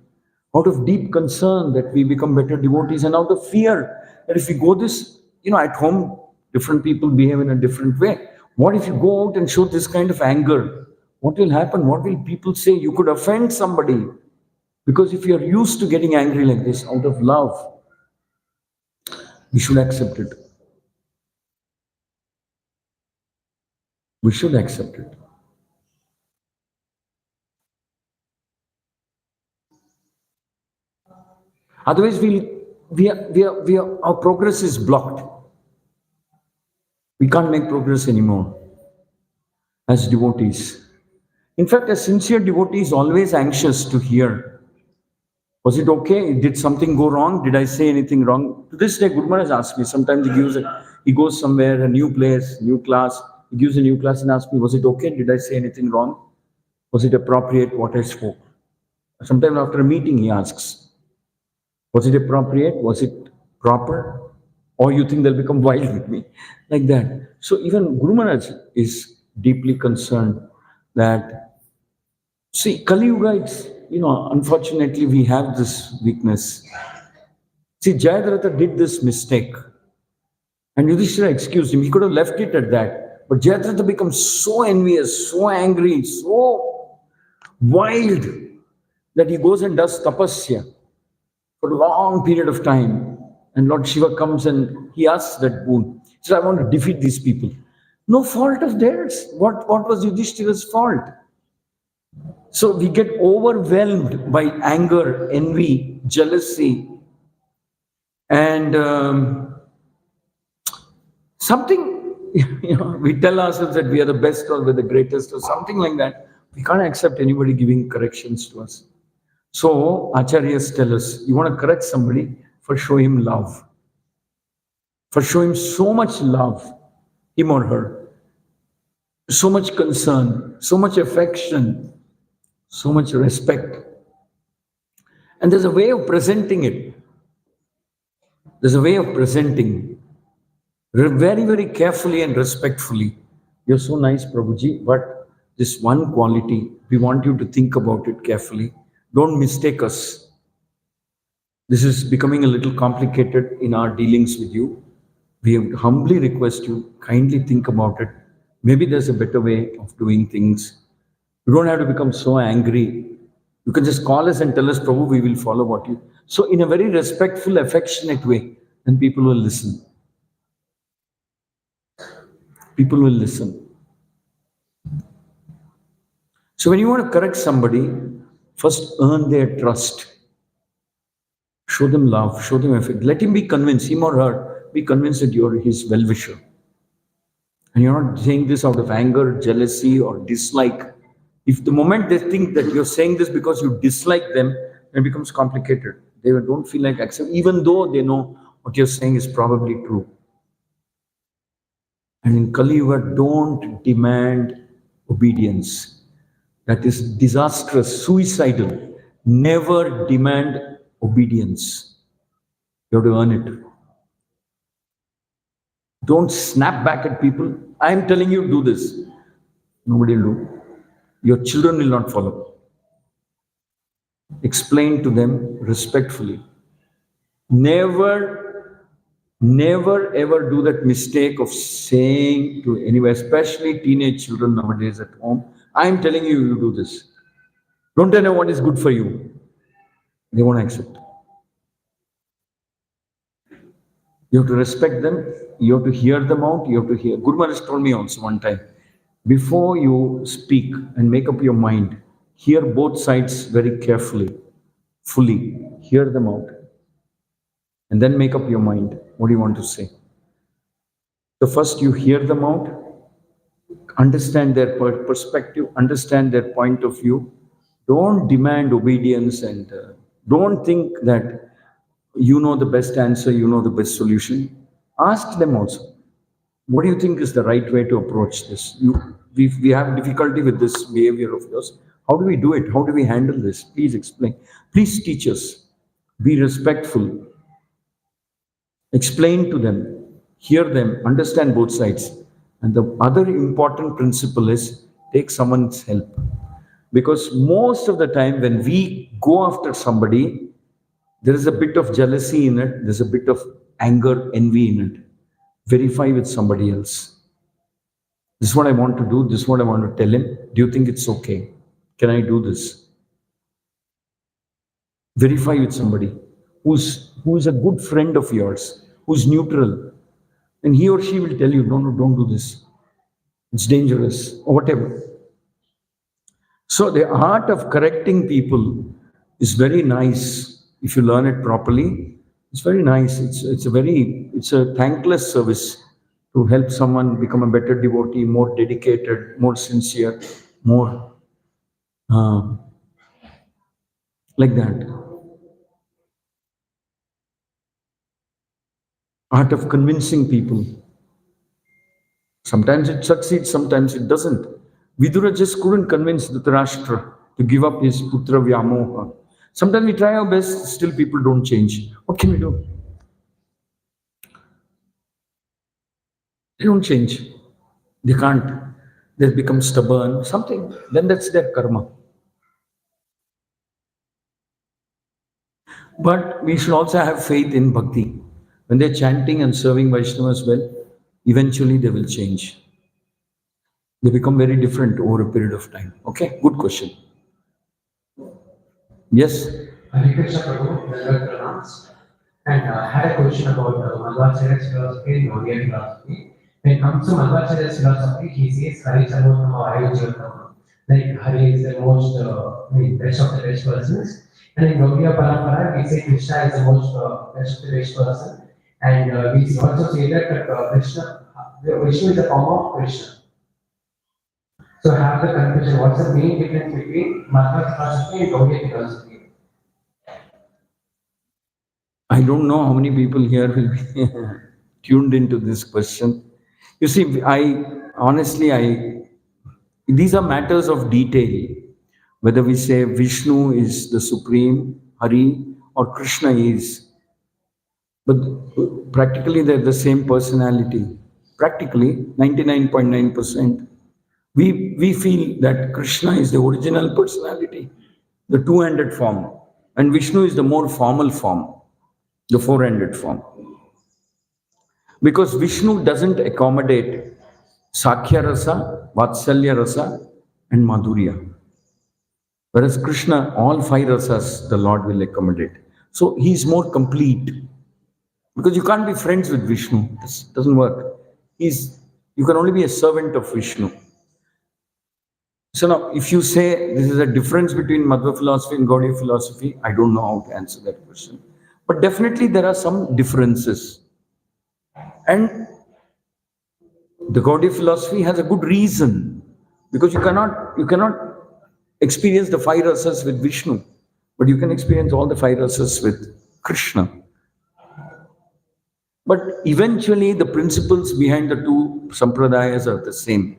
out of deep concern that we become better devotees, and out of fear that if we go this, at home, different people behave in a different way. What if you go out and show this kind of anger? What will happen? What will people say? You could offend somebody. Because if you're used to getting angry like this out of love, we should accept it. We should accept it. Otherwise, our progress is blocked. We can't make progress anymore. as devotees. In fact, a sincere devotee is always anxious to hear, was it okay? Did something go wrong? Did I say anything wrong? To this day, Guru Maharaj asks me. Sometimes he goes somewhere, a new place, new class. He gives a new class and asks me, was it okay? Did I say anything wrong? Was it appropriate what I spoke? Sometimes after a meeting, he asks, was it appropriate? Was it proper? Or you think they'll become wild with me? Like that. So even Guru Maharaj is deeply concerned that, see, Kali Yuga, unfortunately, we have this weakness. See, Jayadratha did this mistake, and Yudhishthira excused him. He could have left it at that. But Jayadratha becomes so envious, so angry, so wild that he goes and does tapasya for a long period of time. And Lord Shiva comes and he asks that boon. He says, I want to defeat these people. No fault of theirs. What was Yudhishthira's fault? So we get overwhelmed by anger, envy, jealousy, and something, we tell ourselves that we are the best or we're the greatest or something like that. We can't accept anybody giving corrections to us. So Acharyas tell us, you want to correct somebody, first show him love. First show him so much love, him or her, so much concern, so much affection, so much respect. And there's a way of presenting it. There's a way of presenting very, very carefully and respectfully. You're so nice, Prabhuji, but this one quality, we want you to think about it carefully. Don't mistake us. This is becoming a little complicated in our dealings with you. We would humbly request you, kindly think about it. Maybe there's a better way of doing things. You don't have to become so angry. You can just call us and tell us, Prabhu, we will follow what you. So in a very respectful, affectionate way, then people will listen. People will listen. So when you want to correct somebody, first earn their trust. Show them love, show them affection. Let him be convinced, him or her, be convinced that you're his well-wisher. And you're not saying this out of anger, jealousy, or dislike. If the moment they think that you're saying this because you dislike them, it becomes complicated. They don't feel like accepting, even though they know what you're saying is probably true. And in Kali Yuga, don't demand obedience. That is disastrous, suicidal. Never demand obedience. You have to earn it. Don't snap back at people. I am telling you, do this. Nobody will do. Your children will not follow. Explain to them respectfully. Never ever do that mistake of saying to anyone, especially teenage children nowadays at home, I am telling you, you do this. Don't tell them what is good for you. They won't accept. You have to respect them. You have to hear them out. You have to hear. Guru Maharaj told me also one time, before you speak and make up your mind, hear both sides very carefully, fully. Hear them out. And then make up your mind. What do you want to say? So first you hear them out, understand their perspective, understand their point of view. Don't demand obedience and don't think that you know the best answer, you know the best solution. Ask them also. What do you think is the right way to approach this? We have difficulty with this behavior of yours. How do we do it? How do we handle this? Please explain. Please teach us. Be respectful. Explain to them. Hear them. Understand both sides. And the other important principle is take someone's help. Because most of the time when we go after somebody, there is a bit of jealousy in it. There's a bit of anger, envy in it. Verify with somebody else. This is what I want to do. This is what I want to tell him. Do you think it's okay? Can I do this? Verify with somebody who is a good friend of yours, who's neutral. And he or she will tell you, no, don't do this. It's dangerous, or whatever. So the art of correcting people is very nice. If you learn it properly, it's very nice. It's a thankless service. to help someone become a better devotee, more dedicated, more sincere, more uh, like that. Art of convincing people. Sometimes it succeeds, sometimes it doesn't. Vidura just couldn't convince Dhritarashtra to give up his putra Vyamoha. Sometimes we try our best, still people don't change. What can we do? They don't change. They can't. They become stubborn, something. Then that's their karma. But we should also have faith in bhakti. When they're chanting and serving Vaishnavas well, eventually they will change. They become very different over a period of time. Okay, good question. Yes? Hare Krishna Prabhu, well pronounced. And I had a question about Madhvacharya's philosophy and Gaudiya philosophy. When it comes to Madhvacharya's philosophy, he says Hari Sarvotama Ayurjyotama. Like Hari is the most, best of the best persons. And in Gaudiya Parampara, we say Krishna is the most best of the best person. And we also say that Krishna, Vishnu is a form of Krishna. So I have the confusion. What's the main difference between Madhva philosophy and Gaudiya philosophy? I don't know how many people here will be tuned into this question. You see, these are matters of detail. Whether we say Vishnu is the supreme, Hari, or Krishna is. But practically they're the same personality. Practically, 99.9%. We feel that Krishna is the original personality, the two-handed form, and Vishnu is the more formal form, the four-handed form. Because Vishnu doesn't accommodate Sakhya Rasa, Vatsalya Rasa, and Madhurya. Whereas Krishna, all five rasas, the Lord will accommodate. So he's more complete. Because you can't be friends with Vishnu. This doesn't work. You can only be a servant of Vishnu. So now, if you say this is a difference between Madhva philosophy and Gaudiya philosophy, I don't know how to answer that question. But definitely there are some differences. And the Gaudiya philosophy has a good reason. Because you cannot experience the five rasas with Vishnu, but you can experience all the five rasas with Krishna. But eventually the principles behind the two sampradayas are the same.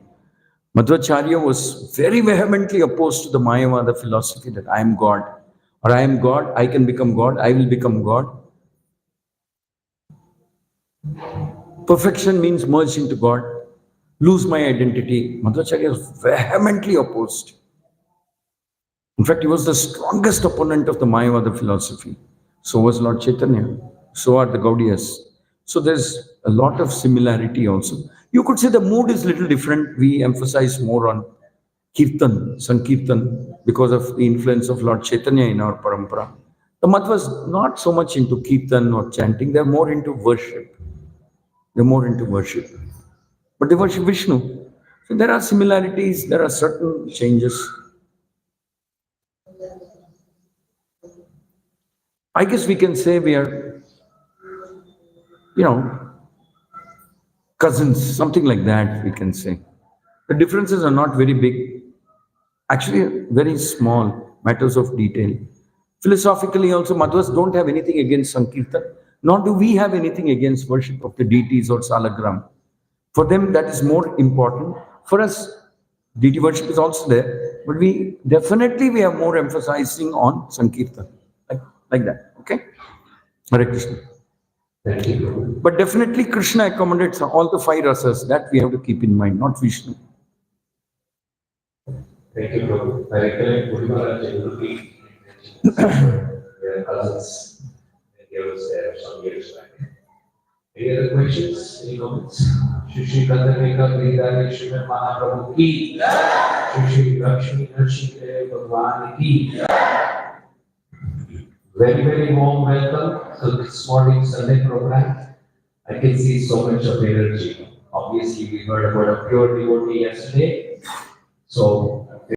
Madhvacharya was very vehemently opposed to the Mayavada philosophy that I am God, or I am God, I can become God, I will become God. Perfection means merge into God, lose my identity. Madhvacharya was vehemently opposed. In fact, he was the strongest opponent of the Mayavada philosophy. So was Lord Chaitanya. So are the Gaudiyas. So there's a lot of similarity also. You could say the mood is a little different. We emphasize more on Kirtan, Sankirtan, because of the influence of Lord Chaitanya in our parampara. The Madhvas not so much into Kirtan or chanting. They're more into worship. They're more into worship. But they worship Vishnu. So there are similarities. There are certain changes. I guess we can say we are, cousins, something like that we can say. The differences are not very big, actually very small matters of detail. Philosophically also, Madhvas don't have anything against Sankirtan, nor do we have anything against worship of the deities or Salagram. For them, that is more important. For us, deity worship is also there, but we are more emphasizing on Sankirtan, like that, okay? Hare Krishna. Thank you. But definitely Krishna accommodates all the five rasas. That we have to keep in mind, not Vishnu. Thank you, Prabhu. I recollect Guru Maharaj and Guru their cousins. And they was there some years back. Any other questions? Any comments? Shri Shri Kandarika Gridhari Srimad Mahaprabhu ki. Shri Shri Lakshmi Narsimha Bhagwan ki. Very, very warm welcome to this morning Sunday program. I can see so much of energy. Obviously, we heard about a pure devotee yesterday. So